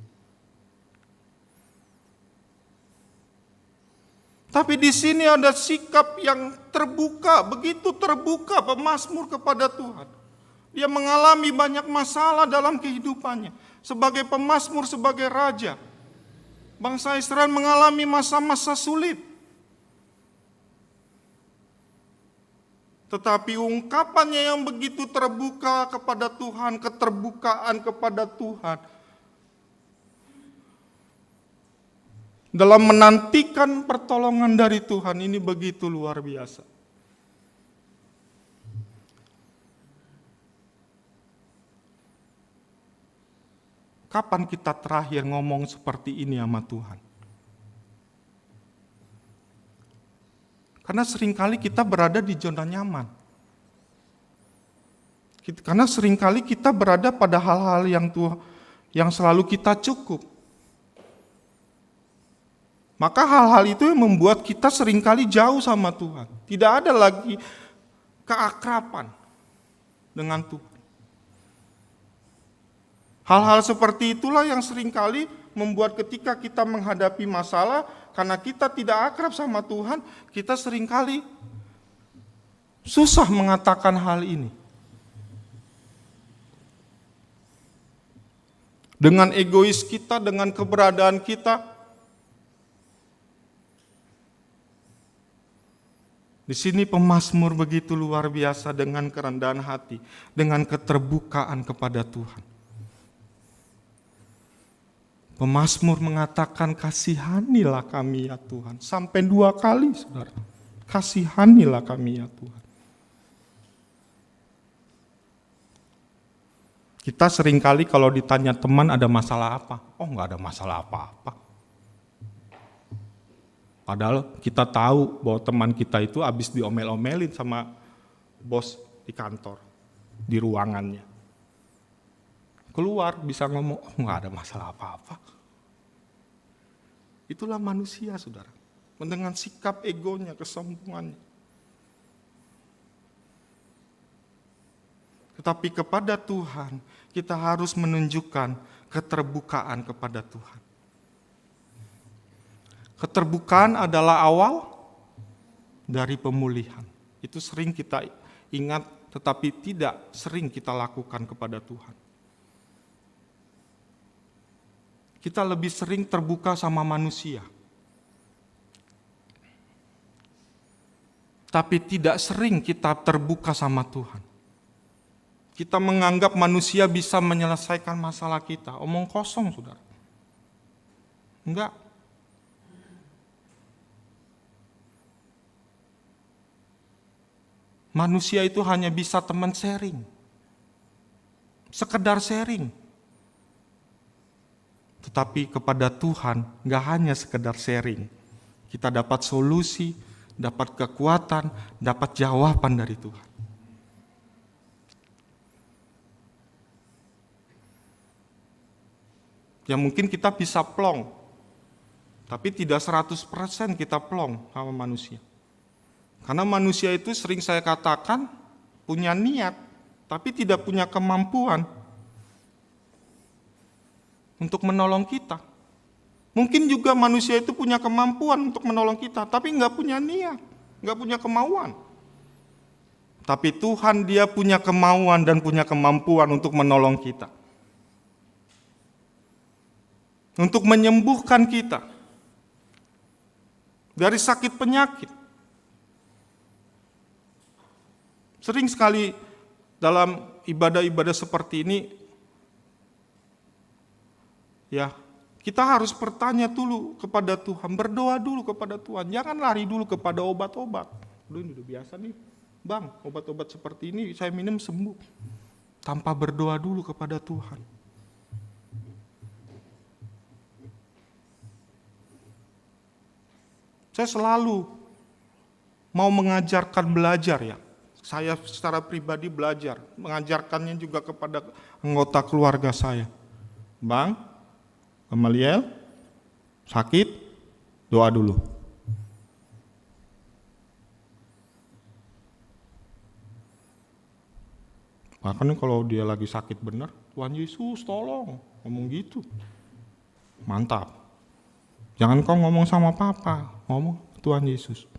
Tapi di sini ada sikap yang terbuka, begitu terbuka pemazmur kepada Tuhan. Dia mengalami banyak masalah dalam kehidupannya. Sebagai pemazmur, sebagai raja, bangsa Israel mengalami masa-masa sulit. Tetapi ungkapannya yang begitu terbuka kepada Tuhan, keterbukaan kepada Tuhan, dalam menantikan pertolongan dari Tuhan ini begitu luar biasa. Kapan kita terakhir ngomong seperti ini sama Tuhan? Karena seringkali kita berada di zona nyaman. Karena seringkali kita berada pada hal-hal yang selalu kita cukup. Maka hal-hal itu yang membuat kita seringkali jauh sama Tuhan. Tidak ada lagi keakraban dengan Tuhan. Hal-hal seperti itulah yang seringkali membuat ketika kita menghadapi masalah, karena kita tidak akrab sama Tuhan, kita seringkali susah mengatakan hal ini. Dengan egois kita, dengan keberadaan kita. Di sini pemazmur begitu luar biasa dengan kerendahan hati, dengan keterbukaan kepada Tuhan. Pemazmur mengatakan, kasihanilah kami ya Tuhan. Sampai 2 kali, saudara. Kasihanilah kami ya Tuhan. Kita seringkali kalau ditanya teman ada masalah apa? Oh, enggak ada masalah apa-apa. Padahal kita tahu bahwa teman kita itu habis diomel-omelin sama bos di kantor, di ruangannya. Keluar bisa ngomong, oh enggak ada masalah apa-apa. Itulah manusia, saudara. Dengan sikap egonya, kesombongannya. Tetapi kepada Tuhan, kita harus menunjukkan keterbukaan kepada Tuhan. Keterbukaan adalah awal dari pemulihan. Itu sering kita ingat, tetapi tidak sering kita lakukan kepada Tuhan. Kita lebih sering terbuka sama manusia. Tapi tidak sering kita terbuka sama Tuhan. Kita menganggap manusia bisa menyelesaikan masalah kita. Omong kosong, saudara. Enggak. Manusia itu hanya bisa teman sharing. Sekedar sharing. Tetapi kepada Tuhan gak hanya sekedar sharing. Kita dapat solusi, dapat kekuatan, dapat jawaban dari Tuhan. Ya mungkin kita bisa plong, tapi tidak 100% kita plong sama manusia. Karena manusia itu sering saya katakan punya niat, tapi tidak punya kemampuan untuk menolong kita. Mungkin juga manusia itu punya kemampuan untuk menolong kita, tapi nggak punya niat, nggak punya kemauan. Tapi Tuhan dia punya kemauan dan punya kemampuan untuk menolong kita. Untuk menyembuhkan kita dari sakit penyakit. Sering sekali dalam ibadah-ibadah seperti ini, ya, kita harus bertanya dulu kepada Tuhan, berdoa dulu kepada Tuhan. Jangan lari dulu kepada obat-obat. Ini udah biasa nih, Bang, obat-obat seperti ini saya minum sembuh. Tanpa berdoa dulu kepada Tuhan. Saya selalu mau mengajarkan belajar ya. Saya secara pribadi belajar, mengajarkannya juga kepada anggota keluarga saya. Bang, Gamaliel, sakit, doa dulu. Bahkan kalau dia lagi sakit benar, Tuhan Yesus tolong, ngomong gitu. Mantap. Jangan kau ngomong sama papa, ngomong Tuhan Yesus.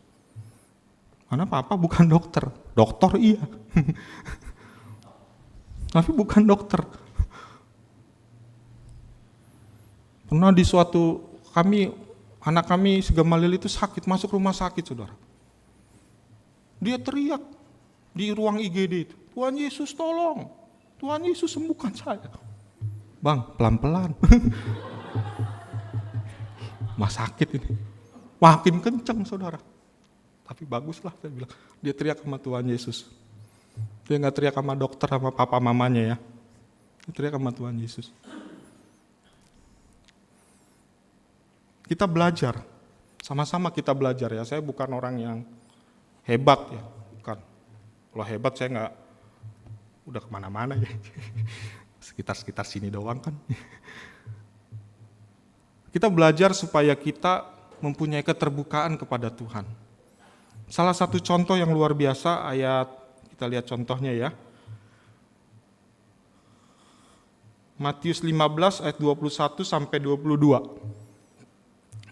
Karena papa bukan dokter, dokter iya. Tapi bukan dokter. Pernah di suatu anak kami Gamaliel itu sakit, masuk rumah sakit, saudara. Dia teriak di ruang IGD itu, Tuhan Yesus tolong, Tuhan Yesus sembuhkan saya. Bang, pelan-pelan. Mas sakit ini, makin kenceng saudara. Tapi baguslah saya bilang, dia teriak sama Tuhan Yesus. Dia gak teriak sama dokter sama papa mamanya ya. Dia teriak sama Tuhan Yesus. Kita belajar, sama-sama kita belajar ya. Saya bukan orang yang hebat ya, bukan. Kalau hebat saya gak, udah kemana-mana ya. Sekitar-sekitar sini doang kan. Kita belajar supaya kita mempunyai keterbukaan kepada Tuhan. Salah satu contoh yang luar biasa, kita lihat contohnya ya. Matius 15 ayat 21 sampai 22.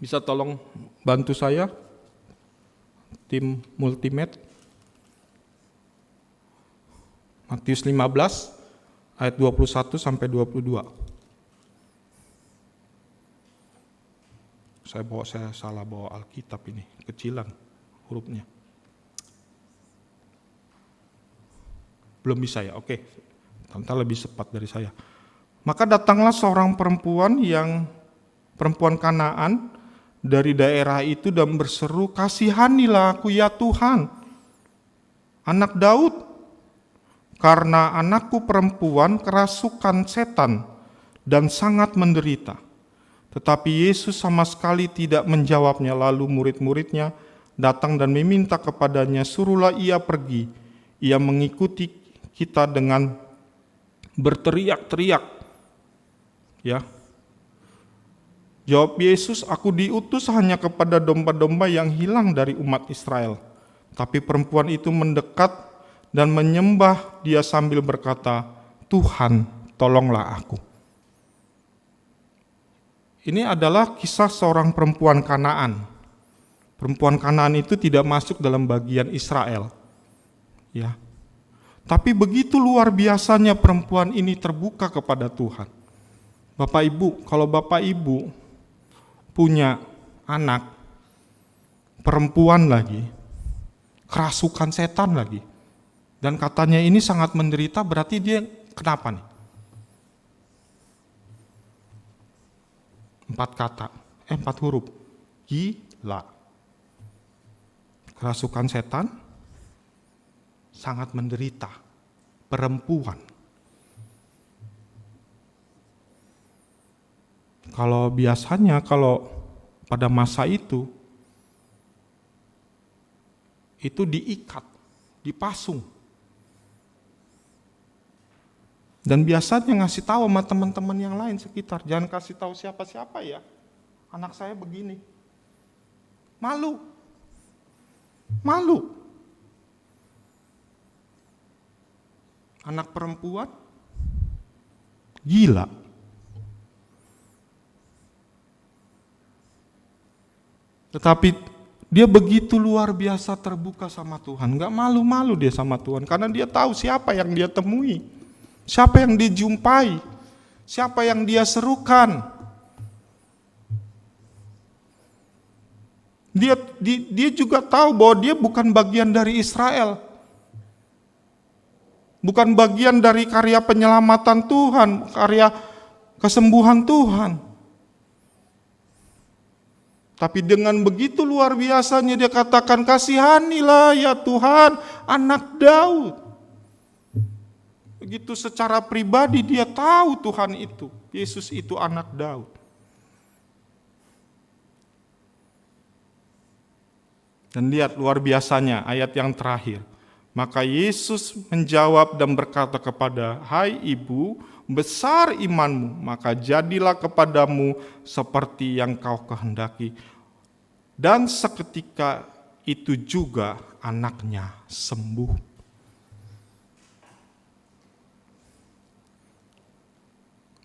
Bisa tolong bantu saya, tim Multimed. Matius 15 ayat 21 sampai 22. Saya salah bawa Alkitab ini, kecilan hurufnya. Belum bisa ya, oke. Tante lebih cepat dari saya. Maka datanglah seorang perempuan Kanaan dari daerah itu dan berseru, "Kasihanilah aku ya Tuhan, anak Daud, karena anakku perempuan kerasukan setan dan sangat menderita." Tetapi Yesus sama sekali tidak menjawabnya. Lalu murid-muridnya datang dan meminta kepadanya, "Suruhlah ia pergi." Ia mengikuti kita dengan berteriak-teriak. Ya. Jawab Yesus, "Aku diutus hanya kepada domba-domba yang hilang dari umat Israel." Tapi perempuan itu mendekat dan menyembah dia sambil berkata, "Tuhan, tolonglah aku." Ini adalah kisah seorang perempuan Kanaan. Perempuan Kanaan itu tidak masuk dalam bagian Israel. Ya. Tapi begitu luar biasanya perempuan ini terbuka kepada Tuhan. Bapak Ibu, kalau Bapak Ibu punya anak perempuan lagi, kerasukan setan lagi, dan katanya ini sangat menderita, berarti dia kenapa nih? 4 huruf. Gila. Kerasukan setan, sangat menderita. Perempuan. Kalau biasanya pada masa itu diikat, dipasung. Dan biasanya ngasih tahu sama teman-teman yang lain sekitar, jangan kasih tahu siapa-siapa ya, anak saya begini. Malu. Anak perempuan, gila. Tetapi dia begitu luar biasa terbuka sama Tuhan, gak malu-malu dia sama Tuhan, karena dia tahu siapa yang dia temui. Siapa yang dijumpai, siapa yang dia serukan. Dia juga tahu bahwa dia bukan bagian dari Israel. Bukan bagian dari karya penyelamatan Tuhan, karya kesembuhan Tuhan. Tapi dengan begitu luar biasanya dia katakan, "Kasihanilah ya Tuhan, anak Daud." Begitu secara pribadi dia tahu Tuhan itu, Yesus itu anak Daud. Dan lihat luar biasanya ayat yang terakhir. Maka Yesus menjawab dan berkata kepada, "Hai ibu, besar imanmu, maka jadilah kepadamu seperti yang kau kehendaki." Dan seketika itu juga anaknya sembuh.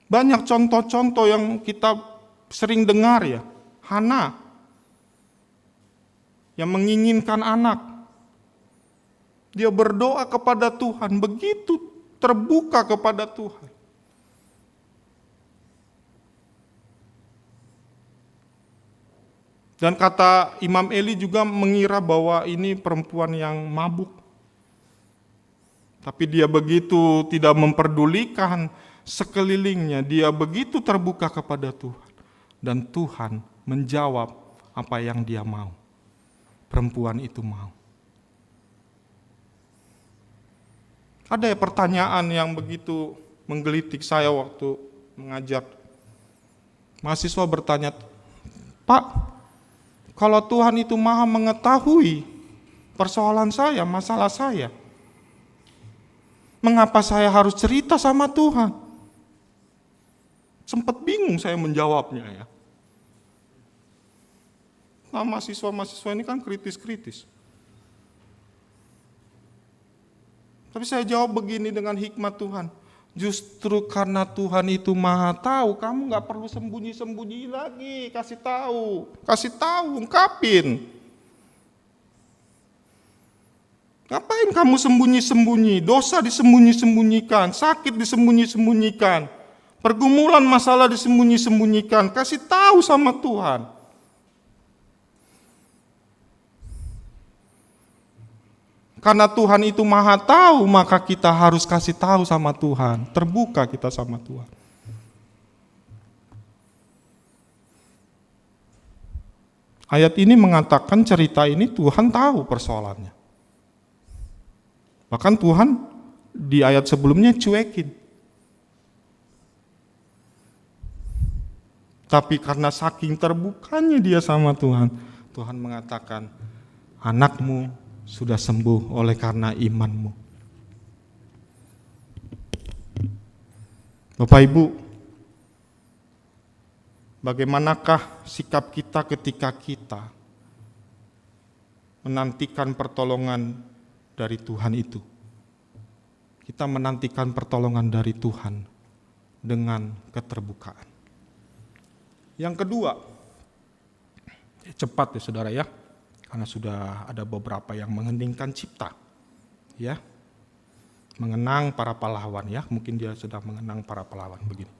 Banyak contoh-contoh yang kita sering dengar ya. Hana yang menginginkan anak. Dia berdoa kepada Tuhan, begitu terbuka kepada Tuhan. Dan kata Imam Eli juga mengira bahwa ini perempuan yang mabuk. Tapi dia begitu tidak memperdulikan sekelilingnya, dia begitu terbuka kepada Tuhan. Dan Tuhan menjawab apa yang dia mau. Perempuan itu mau. Ada pertanyaan yang begitu menggelitik saya waktu mengajar. Mahasiswa bertanya, "Pak, kalau Tuhan itu maha mengetahui persoalan saya, masalah saya, mengapa saya harus cerita sama Tuhan?" Sempat bingung saya menjawabnya ya. Nah, mahasiswa-mahasiswa ini kan kritis-kritis. Tapi saya jawab begini dengan hikmat Tuhan. Justru karena Tuhan itu maha tahu, kamu gak perlu sembunyi-sembunyi lagi, kasih tahu, ungkapin. Ngapain kamu sembunyi-sembunyi, dosa disembunyi-sembunyikan, sakit disembunyi-sembunyikan, pergumulan masalah disembunyi-sembunyikan, kasih tahu sama Tuhan. Karena Tuhan itu maha tahu, maka kita harus kasih tahu sama Tuhan. Terbuka kita sama Tuhan. Ayat ini mengatakan cerita ini Tuhan tahu persoalannya. Bahkan Tuhan di ayat sebelumnya cuekin. Tapi karena saking terbukanya dia sama Tuhan, Tuhan mengatakan, anakmu sudah sembuh oleh karena imanmu. Bapak Ibu, bagaimanakah sikap kita ketika kita menantikan pertolongan dari Tuhan itu? Kita menantikan pertolongan dari Tuhan dengan keterbukaan. Yang kedua, cepat ya saudara ya, karena sudah ada beberapa yang mengheningkan cipta, ya, mengenang para pahlawan ya, mungkin dia sudah mengenang para pahlawan begini.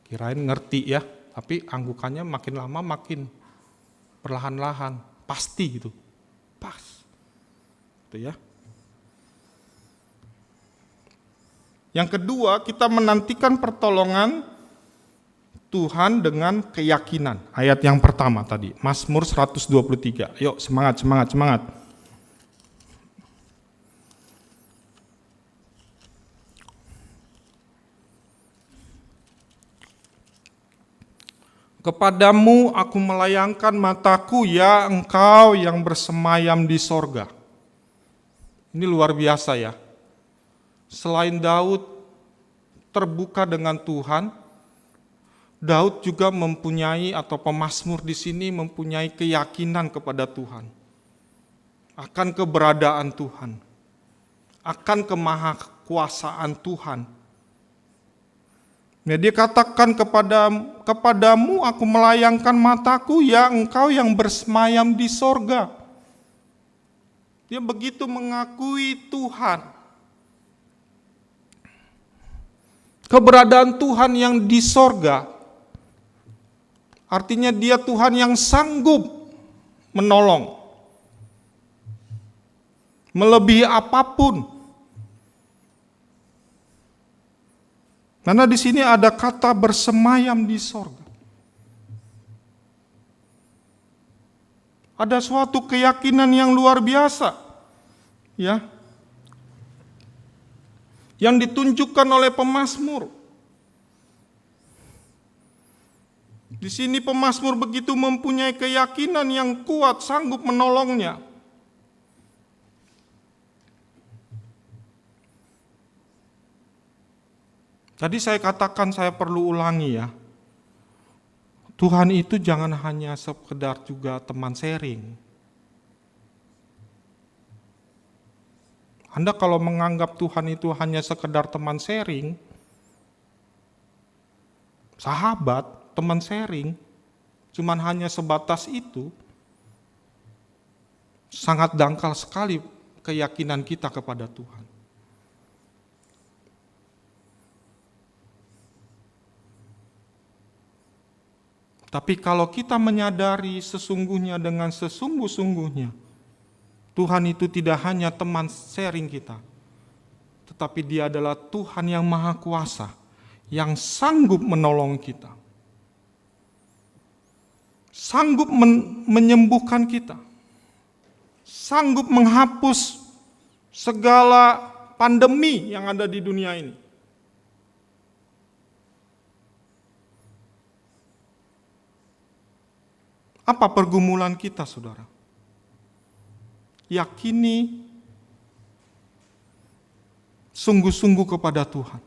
Kirain ngerti ya, tapi anggukannya makin lama makin perlahan-lahan, pasti gitu, pas, gitu ya. Yang kedua, kita menantikan pertolongan Tuhan dengan keyakinan. Ayat yang pertama tadi, Mazmur 123. Yuk semangat. Kepadamu aku melayangkan mataku, ya Engkau yang bersemayam di sorga. Ini luar biasa ya. Selain Daud terbuka dengan Tuhan, Daud juga mempunyai, atau pemazmur di sini mempunyai keyakinan kepada Tuhan, akan keberadaan Tuhan, akan kemahakuasaan Tuhan. Nah, dia katakan kepadamu aku melayangkan mataku, ya Engkau yang bersemayam di sorga. Dia begitu mengakui Tuhan. Keberadaan Tuhan yang di sorga, artinya dia Tuhan yang sanggup menolong, melebihi apapun. Karena di sini ada kata bersemayam di sorga. Ada suatu keyakinan yang luar biasa, ya, yang ditunjukkan oleh pemazmur. Di sini pemazmur begitu mempunyai keyakinan yang kuat, sanggup menolongnya. Tadi saya katakan, saya perlu ulangi ya. Tuhan itu jangan hanya sekedar juga teman sharing. Anda kalau menganggap Tuhan itu hanya sekedar teman sharing, sahabat, teman sharing, cuman hanya sebatas itu, sangat dangkal sekali keyakinan kita kepada Tuhan. Tapi kalau kita menyadari sesungguhnya dengan sesungguh-sungguhnya, Tuhan itu tidak hanya teman sharing kita, tetapi Dia adalah Tuhan yang Maha Kuasa, yang sanggup menolong kita, sanggup menyembuhkan kita, sanggup menghapus segala pandemi yang ada di dunia ini. Apa pergumulan kita, saudara? Yakini sungguh-sungguh kepada Tuhan.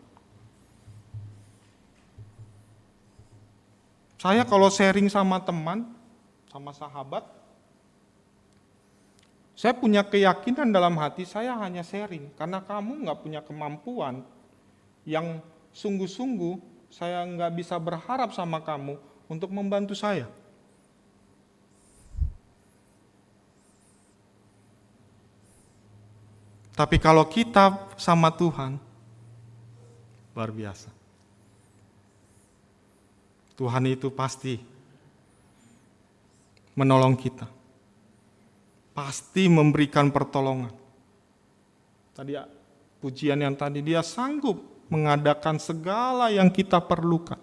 Saya kalau sharing sama teman, sama sahabat, Saya punya keyakinan dalam hati, saya hanya sharing. Karena kamu nggak punya kemampuan yang sungguh-sungguh, saya nggak bisa berharap sama kamu untuk membantu saya. Tapi kalau kita sama Tuhan, luar biasa. Tuhan itu pasti menolong kita. Pasti memberikan pertolongan. Tadi pujian yang tadi, dia sanggup mengadakan segala yang kita perlukan.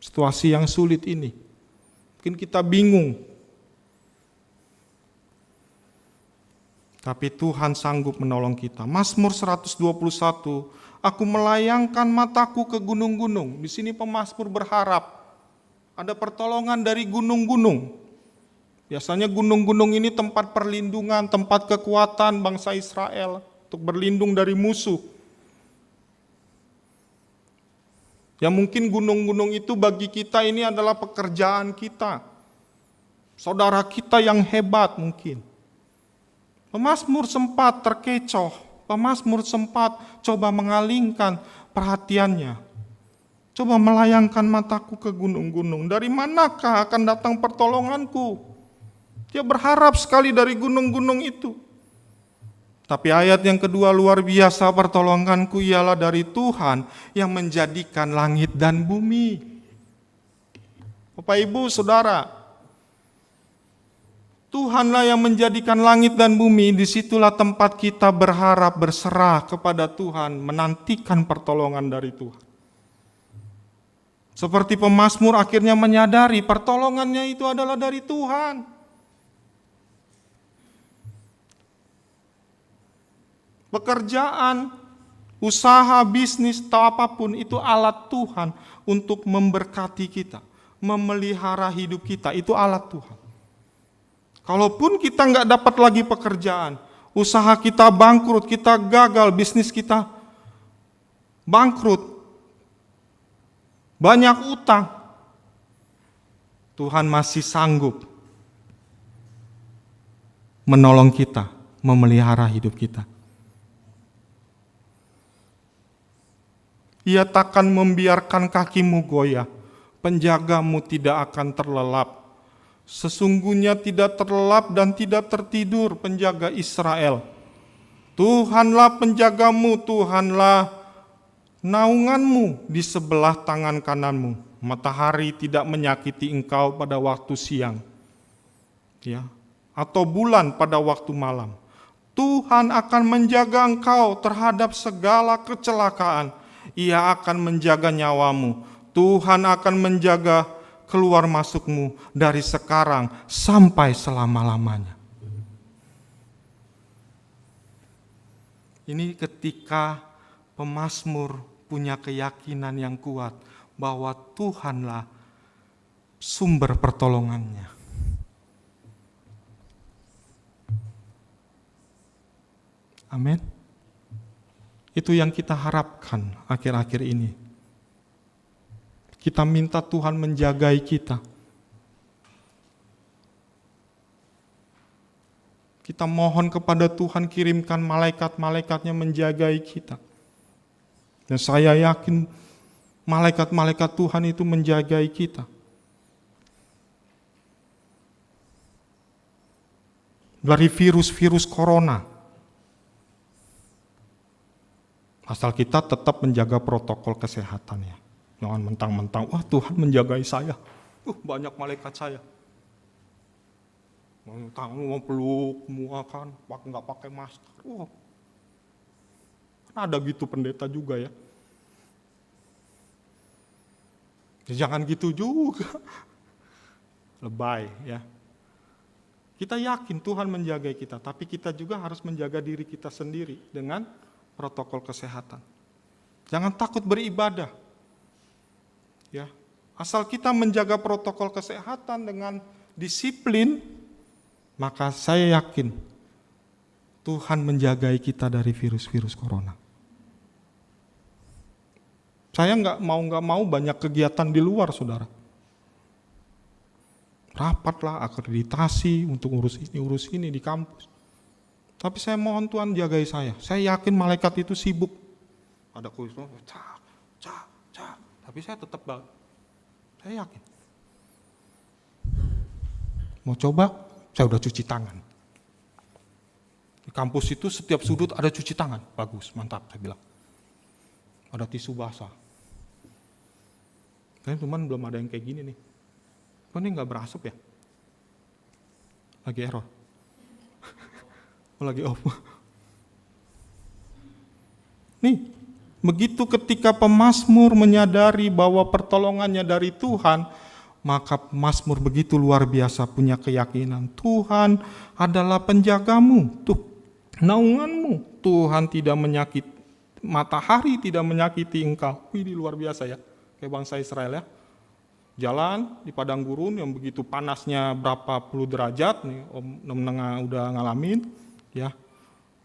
Situasi yang sulit ini, mungkin kita bingung. Tapi Tuhan sanggup menolong kita. Mazmur 121, aku melayangkan mataku ke gunung-gunung. Di sini pemazmur berharap ada pertolongan dari gunung-gunung. Biasanya gunung-gunung ini tempat perlindungan, tempat kekuatan bangsa Israel untuk berlindung dari musuh. Ya mungkin gunung-gunung itu bagi kita ini adalah pekerjaan kita. Saudara kita yang hebat mungkin. Pemazmur sempat terkecoh, pemazmur sempat coba mengalingkan perhatiannya. Coba melayangkan mataku ke gunung-gunung. Dari manakah akan datang pertolonganku? Dia berharap sekali dari gunung-gunung itu. Tapi ayat yang kedua luar biasa, pertolonganku ialah dari Tuhan yang menjadikan langit dan bumi. Bapak Ibu Saudara, Tuhanlah yang menjadikan langit dan bumi, disitulah tempat kita berharap, berserah kepada Tuhan, menantikan pertolongan dari Tuhan. Seperti pemazmur akhirnya menyadari pertolongannya itu adalah dari Tuhan. Pekerjaan, usaha, bisnis, atau apapun itu alat Tuhan untuk memberkati kita, memelihara hidup kita, itu alat Tuhan. Kalaupun kita nggak dapat lagi pekerjaan, usaha kita bangkrut, kita gagal, bisnis kita bangkrut, banyak utang, Tuhan masih sanggup menolong kita, memelihara hidup kita. Ia takkan membiarkan kakimu goyah, penjagamu tidak akan terlelap. Sesungguhnya tidak terlelap dan tidak tertidur penjaga Israel. Tuhanlah penjagamu, Tuhanlah naunganmu di sebelah tangan kananmu. Matahari tidak menyakiti engkau pada waktu siang, ya, atau bulan pada waktu malam. Tuhan akan menjaga engkau terhadap segala kecelakaan. Ia akan menjaga nyawamu. Tuhan akan menjaga keluar masukmu dari sekarang sampai selama-lamanya. Ini ketika pemazmur punya keyakinan yang kuat bahwa Tuhanlah sumber pertolongannya. Amin. Itu yang kita harapkan akhir-akhir ini. Kita minta Tuhan menjagai kita. Kita mohon kepada Tuhan kirimkan malaikat-malaikatnya menjagai kita. Dan saya yakin malaikat-malaikat Tuhan itu menjagai kita. Dari virus-virus corona. Asal kita tetap menjaga protokol kesehatannya. Jangan mentang-mentang, wah Tuhan menjagai saya. Banyak malaikat saya. Mentang mau peluk, semua kan, nggak pakai masker. Kan ada gitu pendeta juga ya. Jangan gitu juga. Lebay ya. Kita yakin Tuhan menjaga kita, tapi kita juga harus menjaga diri kita sendiri dengan protokol kesehatan. Jangan takut beribadah. Ya, asal kita menjaga protokol kesehatan dengan disiplin, maka saya yakin Tuhan menjagai kita dari virus-virus corona. Saya nggak mau banyak kegiatan di luar, saudara. Rapatlah, akreditasi untuk urus ini di kampus. Tapi saya mohon Tuhan jagai saya. Saya yakin malaikat itu sibuk. Ada kuis, cak, cak, cak. Tapi saya tetap bangun. Saya yakin. Mau coba, saya udah cuci tangan. Di kampus itu setiap sudut ada cuci tangan. Bagus, mantap, saya bilang. Ada tisu basah. Tapi cuman belum ada yang kayak gini nih. Kok ini nggak berasap ya? Lagi error. Lagi off. Nih, begitu ketika pemazmur menyadari bahwa pertolongannya dari Tuhan, maka pemazmur begitu luar biasa punya keyakinan. Tuhan adalah penjagamu, naunganmu. Tuhan tidak menyakiti, matahari tidak menyakiti engkau. Ini luar biasa ya, kayak bangsa Israel ya. Jalan di padang gurun yang begitu panasnya berapa puluh derajat, nih Om Menengah udah ngalamin, ya.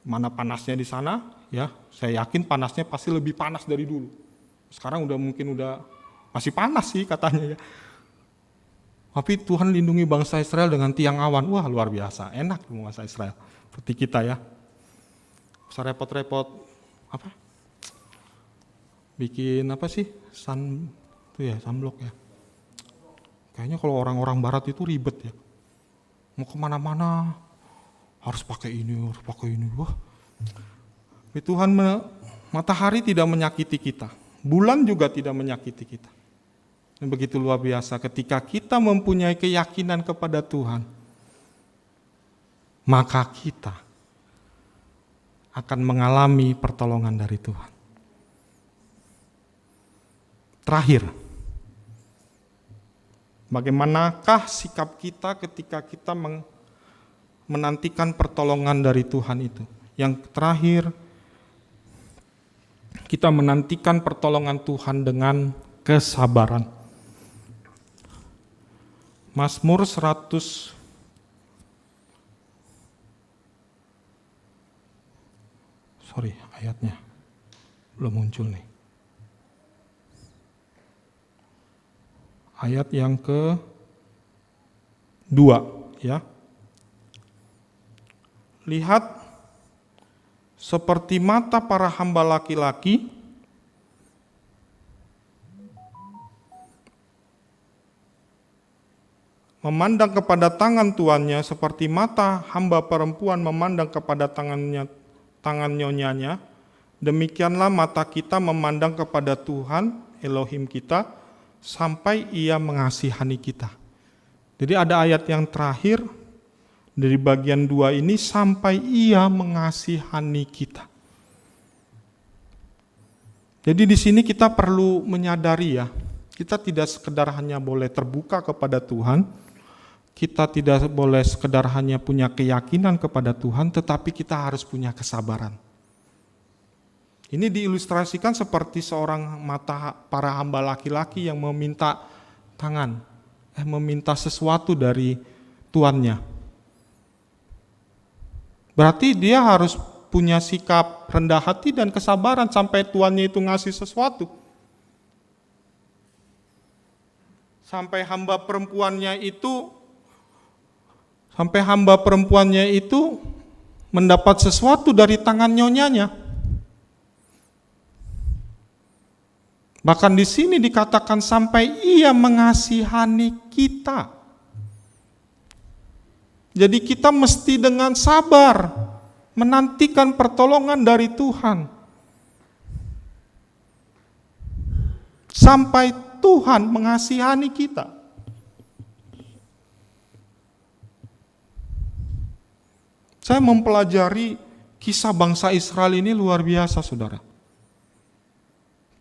Mana panasnya di sana, ya. Saya yakin panasnya pasti lebih panas dari dulu. Sekarang mungkin udah masih panas sih katanya ya. Tapi Tuhan lindungi bangsa Israel dengan tiang awan. Wah, luar biasa, enak bangsa Israel. Seperti kita ya. Usah repot-repot apa? Bikin apa sih? Sunblock ya. Kayaknya kalau orang-orang barat itu ribet ya. Mau kemana-mana harus pakai ini. Wah. Tapi Tuhan, matahari tidak menyakiti kita. Bulan juga tidak menyakiti kita. Dan begitu luar biasa ketika kita mempunyai keyakinan kepada Tuhan. Maka kita akan mengalami pertolongan dari Tuhan. Terakhir, bagaimanakah sikap kita ketika kita menantikan pertolongan dari Tuhan itu? Yang terakhir, kita menantikan pertolongan Tuhan dengan kesabaran. Mazmur 100 ayatnya belum muncul nih. Ayat yang ke-2 ya. Lihat seperti mata para hamba laki-laki memandang kepada tangan tuannya, seperti mata hamba perempuan memandang kepada tangan nyonyanya, demikianlah mata kita memandang kepada Tuhan Elohim kita sampai Ia mengasihani kita. Jadi ada ayat yang terakhir dari bagian 2 ini, sampai Ia mengasihani kita. Jadi di sini kita perlu menyadari ya, kita tidak sekedar hanya boleh terbuka kepada Tuhan, kita tidak boleh sekedar hanya punya keyakinan kepada Tuhan, tetapi kita harus punya kesabaran. Ini diilustrasikan seperti seorang para hamba laki-laki yang meminta meminta sesuatu dari tuannya. Berarti dia harus punya sikap rendah hati dan kesabaran sampai tuannya itu ngasih sesuatu. Sampai hamba perempuannya itu mendapat sesuatu dari tangan nyonyanya. Bahkan di sini dikatakan sampai Ia mengasihani kita. Jadi kita mesti dengan sabar menantikan pertolongan dari Tuhan. Sampai Tuhan mengasihani kita. Saya mempelajari kisah bangsa Israel ini luar biasa, saudara.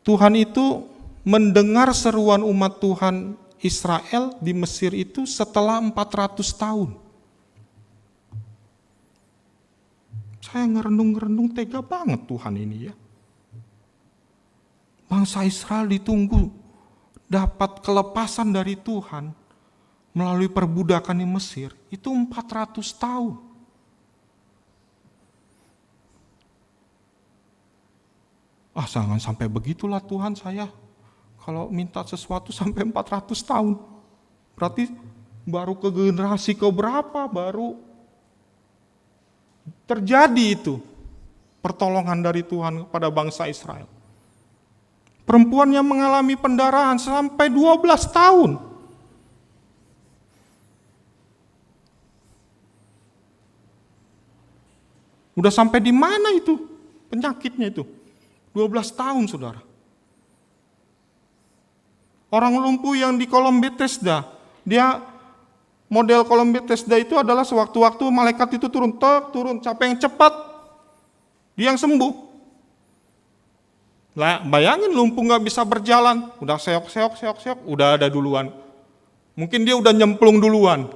Tuhan itu mendengar seruan umat Tuhan Israel di Mesir itu setelah 400 tahun. Saya ngerenung-renung, tega banget Tuhan ini ya. Bangsa Israel ditunggu dapat kelepasan dari Tuhan melalui perbudakan di Mesir itu 400 tahun. Jangan sampai begitulah Tuhan saya. Kalau minta sesuatu sampai 400 tahun. Berarti baru ke generasi keberapa baru terjadi itu pertolongan dari Tuhan kepada bangsa Israel. Perempuan yang mengalami pendarahan sampai 12 tahun. Udah sampai di mana itu penyakitnya itu? 12 tahun, saudara. Orang lumpuh yang di kolom Bethesda, dia model kolom Bethesda itu adalah sewaktu-waktu malaikat itu turun, siapa yang cepat, dia yang sembuh. Lah, bayangin lumpuh nggak bisa berjalan, udah seok, udah ada duluan. Mungkin dia udah nyemplung duluan,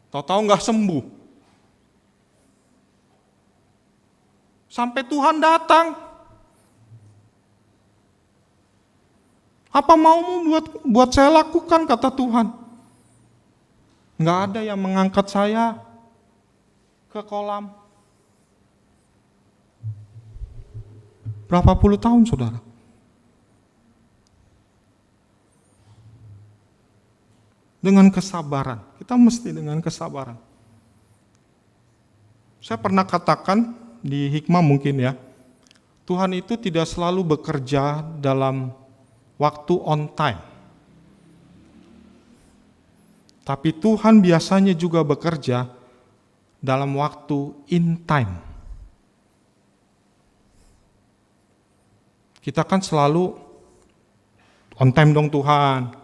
tahu-tahu nggak sembuh. Sampai Tuhan datang. Apa maumu buat saya lakukan, kata Tuhan. Nggak ada yang mengangkat saya ke kolam. Berapa puluh tahun, saudara? Dengan kesabaran. Kita mesti dengan kesabaran. Saya pernah katakan di hikmah mungkin ya, Tuhan itu tidak selalu bekerja dalam waktu on time. Tapi Tuhan biasanya juga bekerja dalam waktu in time. Kita kan selalu on time dong Tuhan.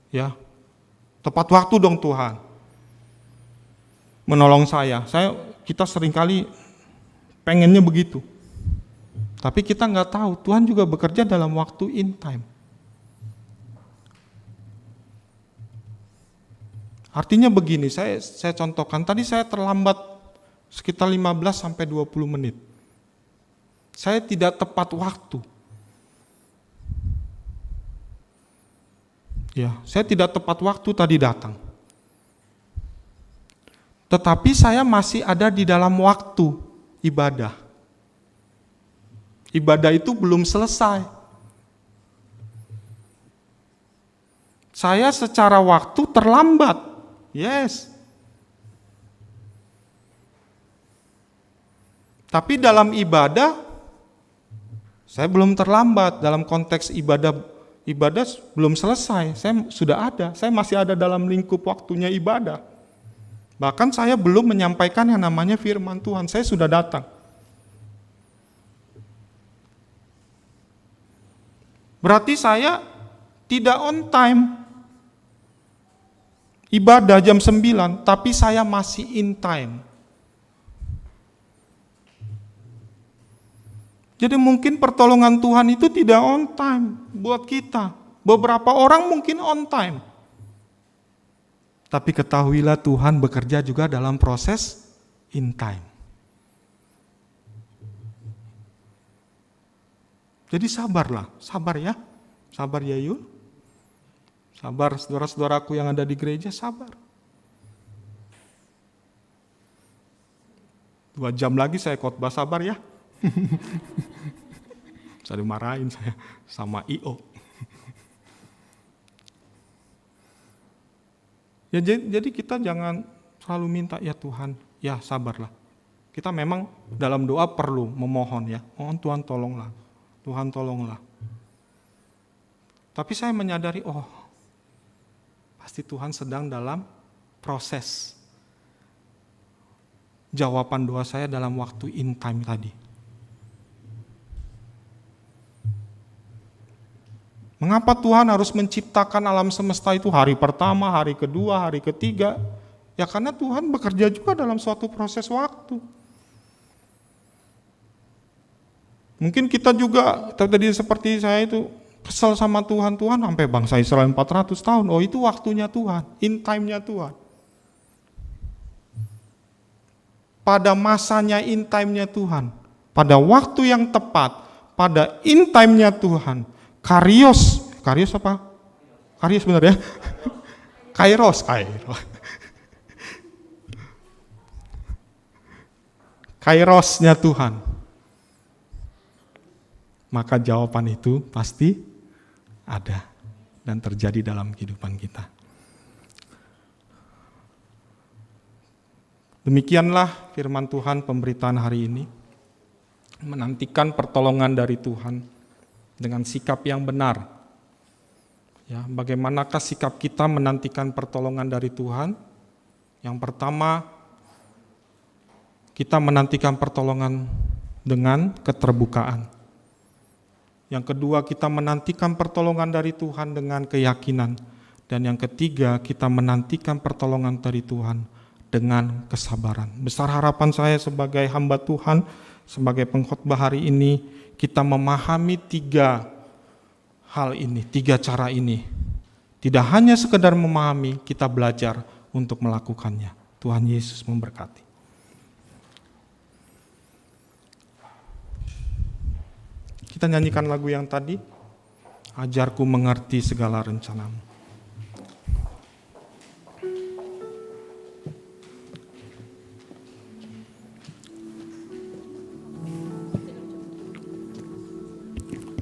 Ya. Tepat waktu dong Tuhan. Menolong kita seringkali pengennya begitu. Tapi kita nggak tahu, Tuhan juga bekerja dalam waktu in time. Artinya begini, saya contohkan, tadi saya terlambat sekitar 15 sampai 20 menit. Saya tidak tepat waktu. Ya, saya tidak tepat waktu tadi datang. Tetapi saya masih ada di dalam waktu ibadah. Ibadah itu belum selesai. Saya secara waktu terlambat. Yes. Tapi dalam ibadah, saya belum terlambat. Dalam konteks ibadah belum selesai. Saya sudah ada. Saya masih ada dalam lingkup waktunya ibadah. Bahkan saya belum menyampaikan yang namanya firman Tuhan. Saya sudah datang. Berarti saya tidak on time. Ibadah jam 9, tapi saya masih in time. Jadi mungkin pertolongan Tuhan itu tidak on time buat kita. Beberapa orang mungkin on time. Tapi ketahuilah Tuhan bekerja juga dalam proses in time. Jadi sabarlah, sabar ya Yul. Sabar saudara-saudaraku yang ada di gereja, sabar. 2 jam lagi saya khotbah, sabar ya. Saya dimarahin saya sama IO. Ya, jadi kita jangan selalu minta, ya Tuhan, ya sabarlah. Kita memang dalam doa perlu memohon ya, mohon Tuhan tolonglah, Tuhan tolonglah. Tapi saya menyadari, pasti Tuhan sedang dalam proses jawaban doa saya dalam waktu in time tadi. Mengapa Tuhan harus menciptakan alam semesta itu hari pertama, hari kedua, hari ketiga? Ya karena Tuhan bekerja juga dalam suatu proses waktu. Mungkin kita juga tadi seperti saya itu kesal sama Tuhan sampai bangsa Israel 400 tahun. Oh itu waktunya Tuhan, in time-nya Tuhan. Pada masanya in time-nya Tuhan, pada waktu yang tepat, pada in time-nya Tuhan. Kairos apa? Kairos benar ya? Kairos. Kairosnya Tuhan. Maka jawaban itu pasti ada dan terjadi dalam kehidupan kita. Demikianlah firman Tuhan pemberitaan hari ini. Menantikan pertolongan dari Tuhan dengan sikap yang benar. Ya, bagaimanakah sikap kita menantikan pertolongan dari Tuhan? Yang pertama, kita menantikan pertolongan dengan keterbukaan. Yang kedua, kita menantikan pertolongan dari Tuhan dengan keyakinan. Dan yang ketiga, kita menantikan pertolongan dari Tuhan dengan kesabaran. Besar harapan saya sebagai hamba Tuhan, sebagai pengkhotbah hari ini, kita memahami 3 hal ini, 3 cara ini. Tidak hanya sekedar memahami, kita belajar untuk melakukannya. Tuhan Yesus memberkati. Kita nyanyikan lagu yang tadi, ajarku mengerti segala rencanamu.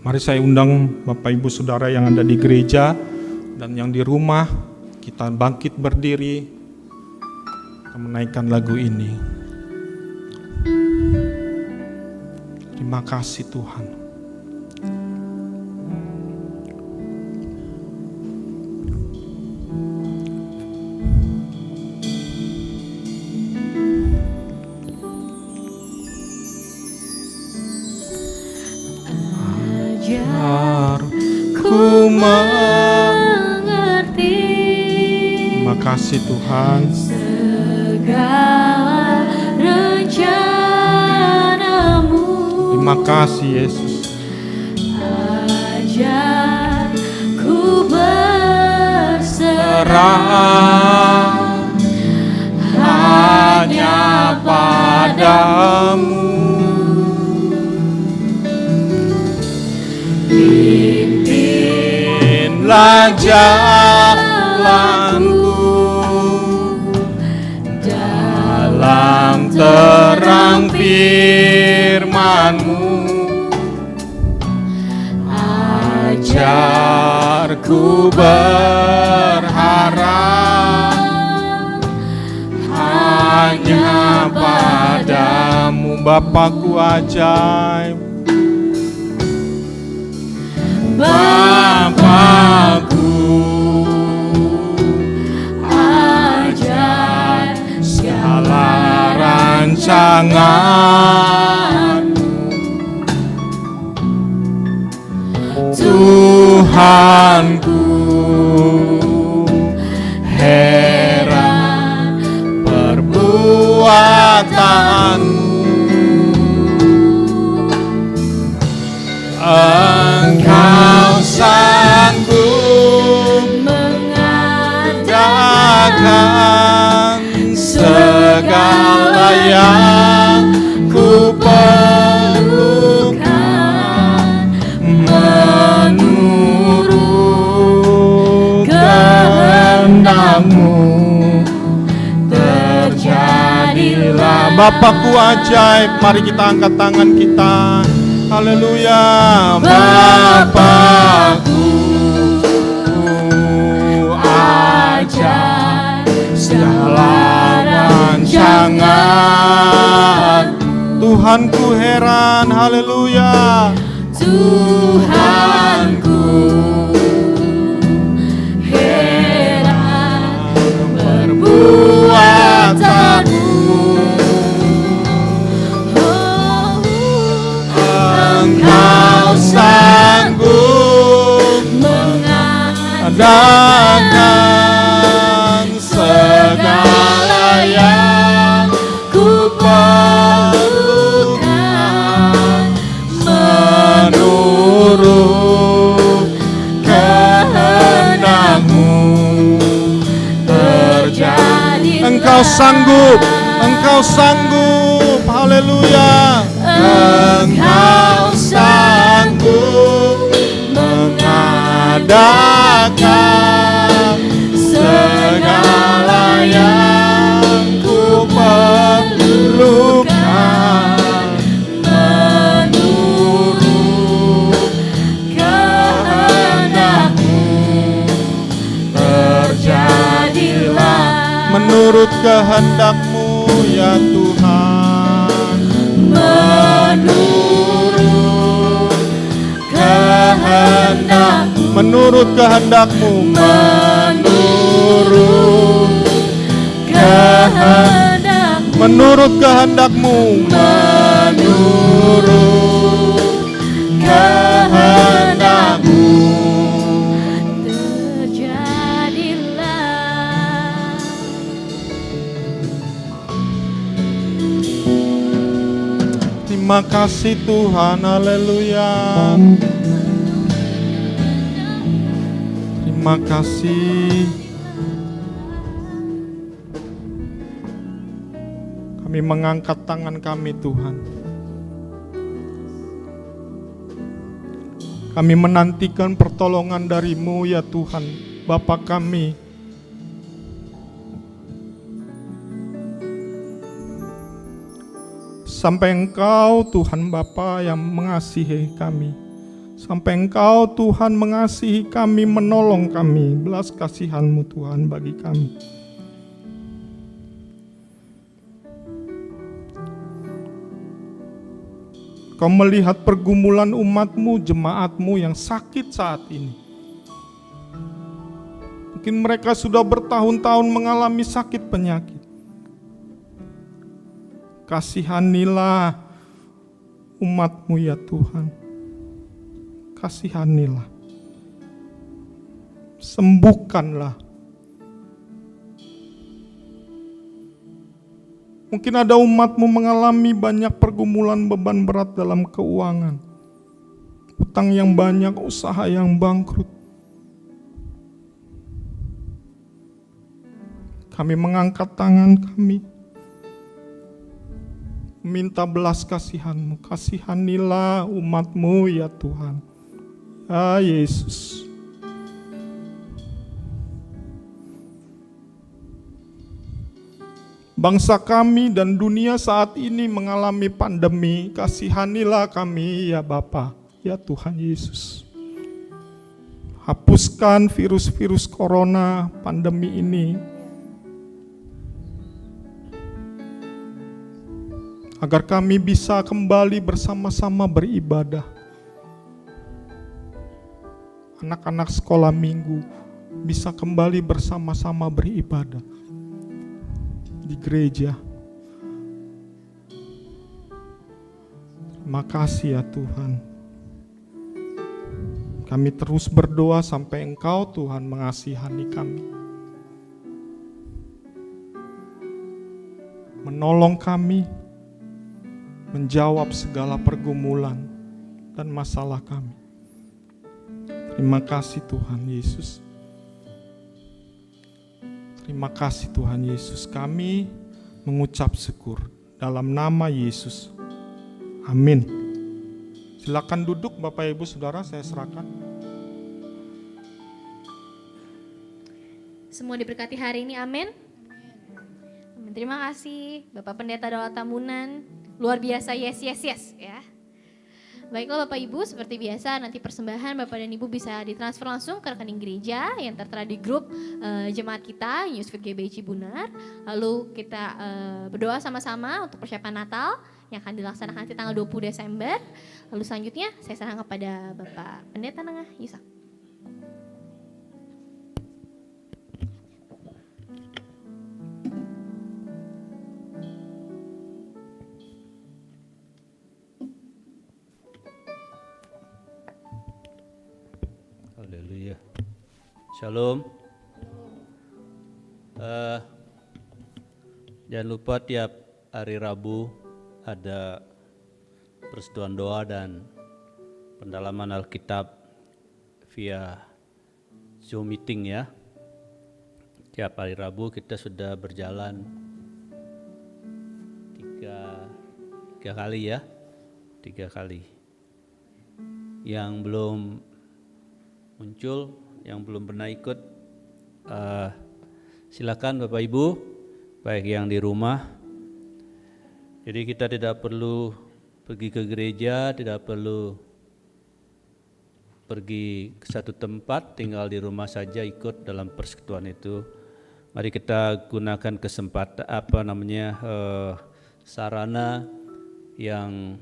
Mari saya undang Bapak Ibu Saudara yang ada di gereja dan yang di rumah, kita bangkit berdiri, kita menaikkan lagu ini. Terima kasih Tuhan. Ku mengerti. Terima kasih Tuhan. Segala rencanamu. Terima kasih Yesus. Ajar ku berserah hanya padamu. Pimpinlah jalanku dalam terang firman-Mu. Ajarku berharap hanya padamu. Bapakku ajaib, Bapakku ajar segala rancangan-Mu. Tuhanku heran perbuatan-Mu. Engkau sanggup mengadakan segala yang ku perlukan menurut kehendak-Mu. Terjadilah. Bapakku ajaib, mari kita angkat tangan kita. Haleluya. Bapakku ajar segala rancangan. Tuhanku heran, haleluya. Tuhanku heran perbuatan-Mu. Engkau sanggup mengadakan segala yang ku perlukan menurut kehendak-Mu. Terjadi. Engkau sanggup, haleluya. Engkau sanggup mengadakan segala yang ku perlukan menurut kehendak-Mu. Terjadilah menurut kehendak-Mu. ya Tuhan. Menurut kehendak-Mu, menurut kehendak-Mu, menurut kehendak-Mu. Terjadilah. Terima kasih Tuhan, haleluya. Terima kasih. Kami mengangkat tangan kami Tuhan. Kami menantikan pertolongan dari-Mu ya Tuhan, Bapa kami. Sampai Engkau Tuhan Bapa yang mengasihi kami. Sampai Engkau Tuhan mengasihi kami, menolong kami. Belas kasihan-Mu Tuhan bagi kami. Kau melihat pergumulan umat-Mu, jemaat-Mu yang sakit saat ini. Mungkin mereka sudah bertahun-tahun mengalami sakit penyakit. Kasihanilah umat-Mu ya Tuhan. Kasihanilah. Sembuhkanlah. Mungkin ada umat-Mu mengalami banyak pergumulan, beban berat dalam keuangan. Utang yang banyak, usaha yang bangkrut. Kami mengangkat tangan kami. Minta belas kasihan-Mu. Kasihanilah umat-Mu ya Tuhan. Ya Yesus. Bangsa kami dan dunia saat ini mengalami pandemi. Kasihanilah kami ya Bapa, ya Tuhan Yesus. Hapuskan virus-virus corona, pandemi ini. Agar kami bisa kembali bersama-sama beribadah. Anak-anak sekolah minggu bisa kembali bersama-sama beribadah di gereja. Terima kasih ya Tuhan. Kami terus berdoa sampai Engkau Tuhan mengasihani kami. Menolong kami, menjawab segala pergumulan dan masalah kami. Terima kasih Tuhan Yesus. Terima kasih Tuhan Yesus. Kami mengucap syukur dalam nama Yesus. Amin. Silakan duduk Bapak Ibu Saudara, saya serahkan. Semua diberkati hari ini, amin. Amin. Terima kasih Bapak Pendeta Daulat Tambunan. Luar biasa, yes ya. Baiklah Bapak Ibu, seperti biasa nanti persembahan Bapak dan Ibu bisa ditransfer langsung ke rekening gereja yang tertera di grup jemaat kita Newsfeed GBI Cibunar. Lalu kita berdoa sama-sama untuk persiapan Natal yang akan dilaksanakan nanti tanggal 20 Desember. Lalu selanjutnya saya serahkan kepada Bapak Pendeta Nengah Yusak. Haleluya. Shalom. Jangan lupa tiap hari Rabu ada persetujuan doa dan pendalaman Alkitab via Zoom meeting ya. Tiap hari Rabu kita sudah berjalan tiga kali ya. 3 kali. Yang belum muncul, yang belum pernah ikut, silakan Bapak Ibu, baik yang di rumah. Jadi kita tidak perlu pergi ke gereja, tidak perlu pergi ke satu tempat, tinggal di rumah saja ikut dalam persekutuan itu. Mari kita gunakan kesempatan sarana yang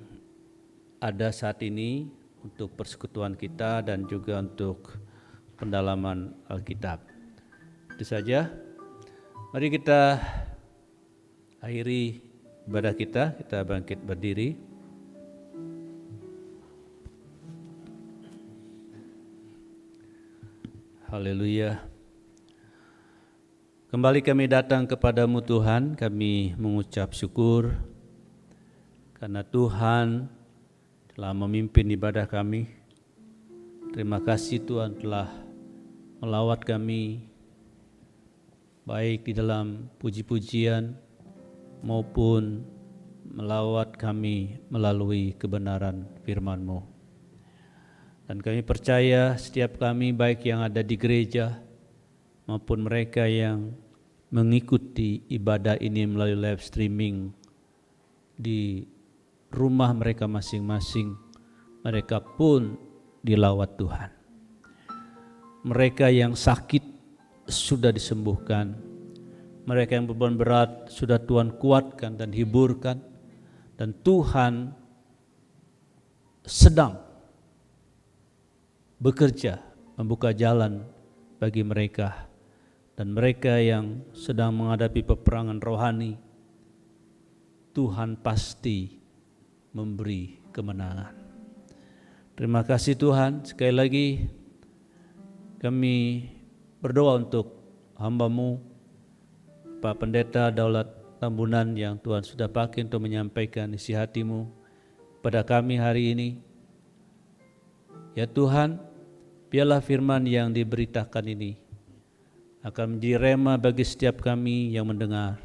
ada saat ini untuk persekutuan kita dan juga untuk pendalaman Alkitab. Itu saja. Mari kita akhiri ibadah kita bangkit berdiri. Haleluya. Kembali kami datang kepadamu Tuhan, kami mengucap syukur karena Tuhan telah memimpin ibadah kami. Terima kasih Tuhan telah melawat kami baik di dalam puji-pujian maupun melawat kami melalui kebenaran firman-Mu. Dan kami percaya setiap kami baik yang ada di gereja maupun mereka yang mengikuti ibadah ini melalui live streaming di rumah mereka masing-masing, mereka pun dilawat Tuhan. Mereka yang sakit sudah disembuhkan, mereka yang beban berat sudah Tuhan kuatkan dan hiburkan, dan Tuhan sedang bekerja membuka jalan bagi mereka. Dan mereka yang sedang menghadapi peperangan rohani, Tuhan pasti memberi kemenangan. Terima kasih Tuhan. Sekali lagi kami berdoa untuk hamba-Mu, Pak Pendeta Daulat Tambunan yang Tuhan sudah pakai untuk menyampaikan isi hati-Mu pada kami hari ini. Ya Tuhan, biarlah firman yang diberitakan ini akan menjadi rema bagi setiap kami yang mendengar.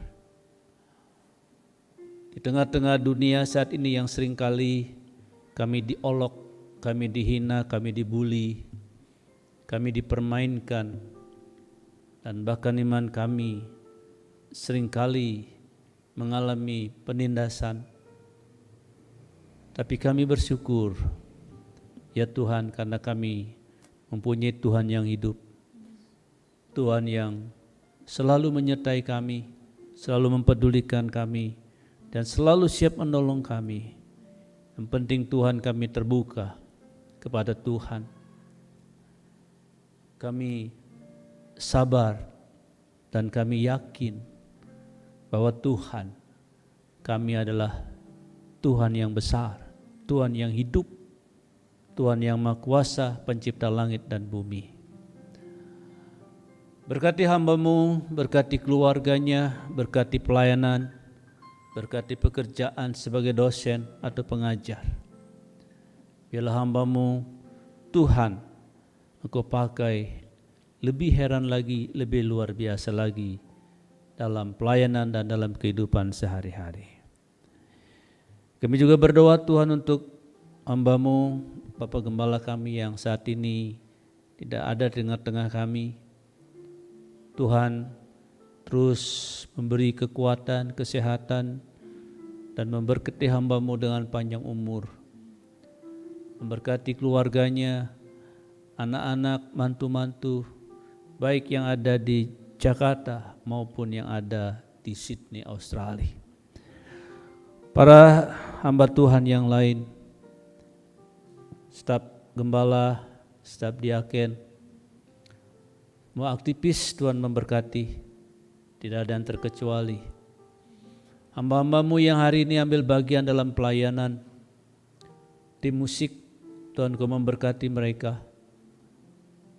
Di tengah-tengah dunia saat ini yang seringkali kami diolok, kami dihina, kami dibuli, kami dipermainkan, dan bahkan iman kami seringkali mengalami penindasan. Tapi kami bersyukur, ya Tuhan, karena kami mempunyai Tuhan yang hidup, Tuhan yang selalu menyertai kami, selalu mempedulikan kami, dan selalu siap menolong kami. Yang penting Tuhan, kami terbuka kepada Tuhan. Kami sabar dan kami yakin bahwa Tuhan kami adalah Tuhan yang besar, Tuhan yang hidup, Tuhan yang Maha Kuasa, pencipta langit dan bumi. Berkati hamba-Mu, berkati keluarganya, berkati pelayanan, berkati pekerjaan sebagai dosen atau pengajar. Biarlah hamba-Mu, Tuhan, Engkau pakai lebih heran lagi, lebih luar biasa lagi dalam pelayanan dan dalam kehidupan sehari-hari. Kami juga berdoa Tuhan untuk hamba-Mu, Bapak Gembala kami yang saat ini tidak ada di tengah-tengah kami. Tuhan terus memberi kekuatan, kesehatan, dan memberkati hamba-Mu dengan panjang umur. Memberkati keluarganya, anak-anak, mantu-mantu, baik yang ada di Jakarta maupun yang ada di Sydney, Australia. Para hamba Tuhan yang lain, staf gembala, staf diaken, mau aktivis, Tuhan memberkati, tidak ada yang terkecuali. Hamba-hamba-Mu yang hari ini ambil bagian dalam pelayanan, tim musik, Tuhan Kau memberkati mereka.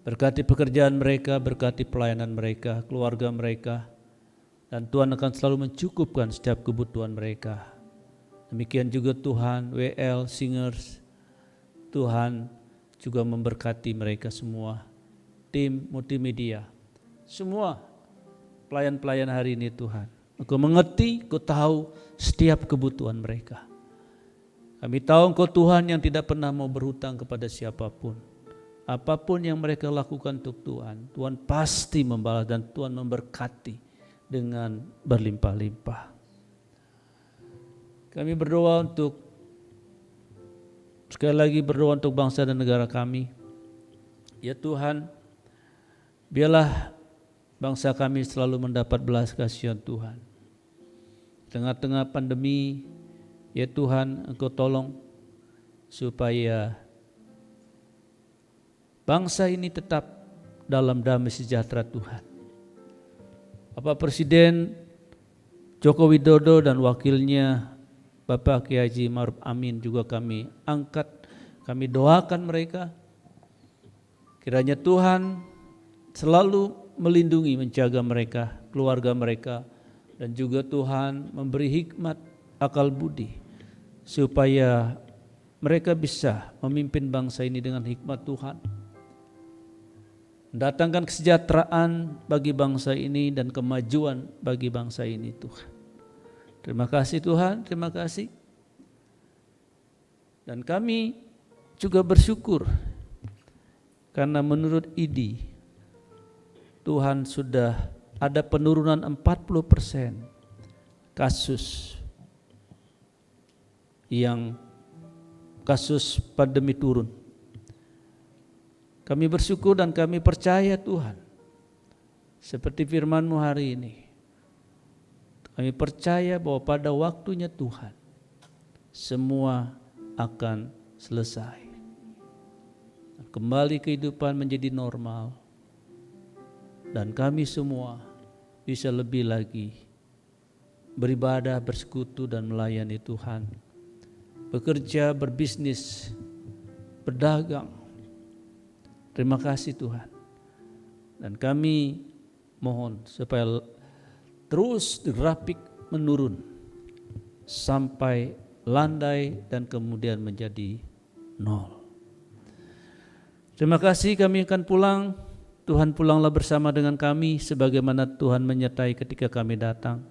Berkati pekerjaan mereka, berkati pelayanan mereka, keluarga mereka, dan Tuhan akan selalu mencukupkan setiap kebutuhan mereka. Demikian juga Tuhan, WL, singers, Tuhan juga memberkati mereka semua. Tim multimedia, semua pelayan-pelayan hari ini Tuhan, Engkau mengerti, Engkau tahu setiap kebutuhan mereka. Kami tahu Engkau Tuhan yang tidak pernah mau berhutang kepada siapapun. Apapun yang mereka lakukan untuk Tuhan, Tuhan pasti membalas dan Tuhan memberkati dengan berlimpah-limpah. Kami berdoa untuk, sekali lagi berdoa untuk bangsa dan negara kami. Ya Tuhan, biarlah bangsa kami selalu mendapat belas kasihan Tuhan. Tengah-tengah pandemi, ya Tuhan, Engkau tolong supaya bangsa ini tetap dalam damai sejahtera Tuhan. Bapak Presiden Joko Widodo dan wakilnya Bapak Kiai Haji Ma'ruf Amin juga kami angkat, kami doakan mereka. Kiranya Tuhan selalu melindungi, menjaga mereka, keluarga mereka, dan juga Tuhan memberi hikmat, akal budi, supaya mereka bisa memimpin bangsa ini dengan hikmat Tuhan, mendatangkan kesejahteraan bagi bangsa ini dan kemajuan bagi bangsa ini Tuhan. Terima kasih Tuhan, terima kasih. Dan kami juga bersyukur karena menurut IDI Tuhan sudah ada penurunan 40% kasus pandemi turun. Kami bersyukur dan kami percaya Tuhan, seperti firman-Mu hari ini, kami percaya bahwa pada waktunya Tuhan semua akan selesai. Kembali kehidupan menjadi normal, dan kami semua bisa lebih lagi beribadah, bersekutu dan melayani Tuhan, bekerja, berbisnis, berdagang. Terima kasih Tuhan. Dan kami mohon supaya terus grafik menurun sampai landai dan kemudian menjadi nol. Terima kasih, kami akan pulang. Tuhan pulanglah bersama dengan kami sebagaimana Tuhan menyertai ketika kami datang.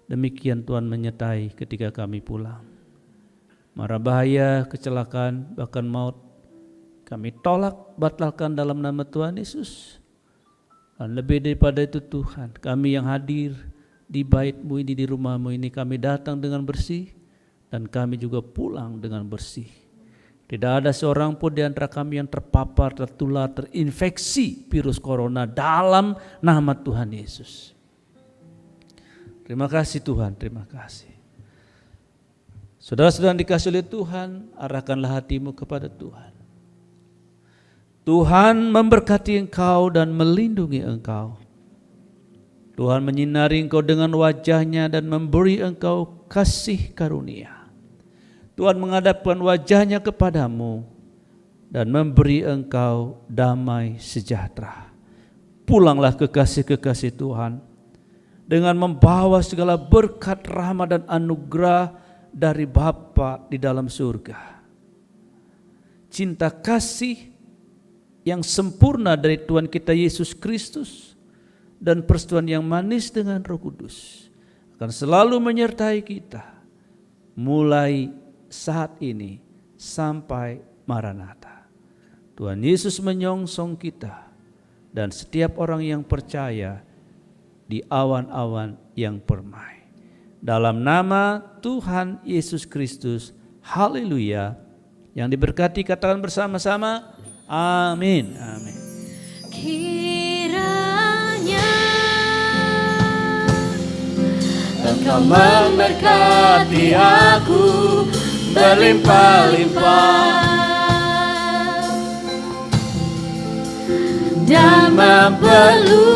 Demikian Tuhan menyertai ketika kami pulang. Mara bahaya, kecelakaan, bahkan maut, kami tolak, batalkan dalam nama Tuhan Yesus. Dan lebih daripada itu Tuhan, kami yang hadir di bait-Mu ini, di rumah-Mu ini, kami datang dengan bersih dan kami juga pulang dengan bersih. Tidak ada seorang pun di antara kami yang terpapar, tertular, terinfeksi virus corona dalam nama Tuhan Yesus. Terima kasih Tuhan, terima kasih. Saudara-saudara yang dikasihi oleh Tuhan, arahkanlah hatimu kepada Tuhan. Tuhan memberkati engkau dan melindungi engkau. Tuhan menyinari engkau dengan wajah-Nya dan memberi engkau kasih karunia. Tuhan menghadapkan wajah-Nya kepadamu dan memberi engkau damai sejahtera. Pulanglah kekasih-kekasih Tuhan dengan membawa segala berkat, rahmat dan anugerah dari Bapa di dalam surga. Cinta kasih yang sempurna dari Tuhan kita Yesus Kristus dan persetujuan yang manis dengan Roh Kudus akan selalu menyertai kita mulai saat ini sampai Maranatha. Tuhan Yesus menyongsong kita dan setiap orang yang percaya di awan-awan yang permai. Dalam nama Tuhan Yesus Kristus, haleluya. Yang diberkati katakan bersama-sama, amin. Amin. Kiranya Engkau memberkati aku berlimpah-limpah dan memperluas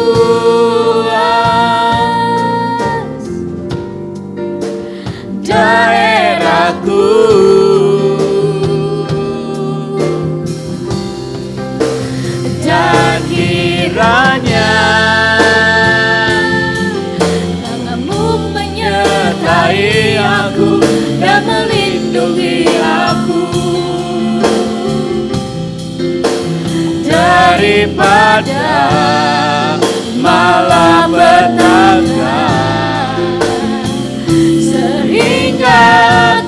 daerahku, dan kiranya tangan-Mu menyertai aku dan melindungi aku daripada malapetaka, sehingga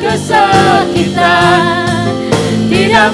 kesakitan tidak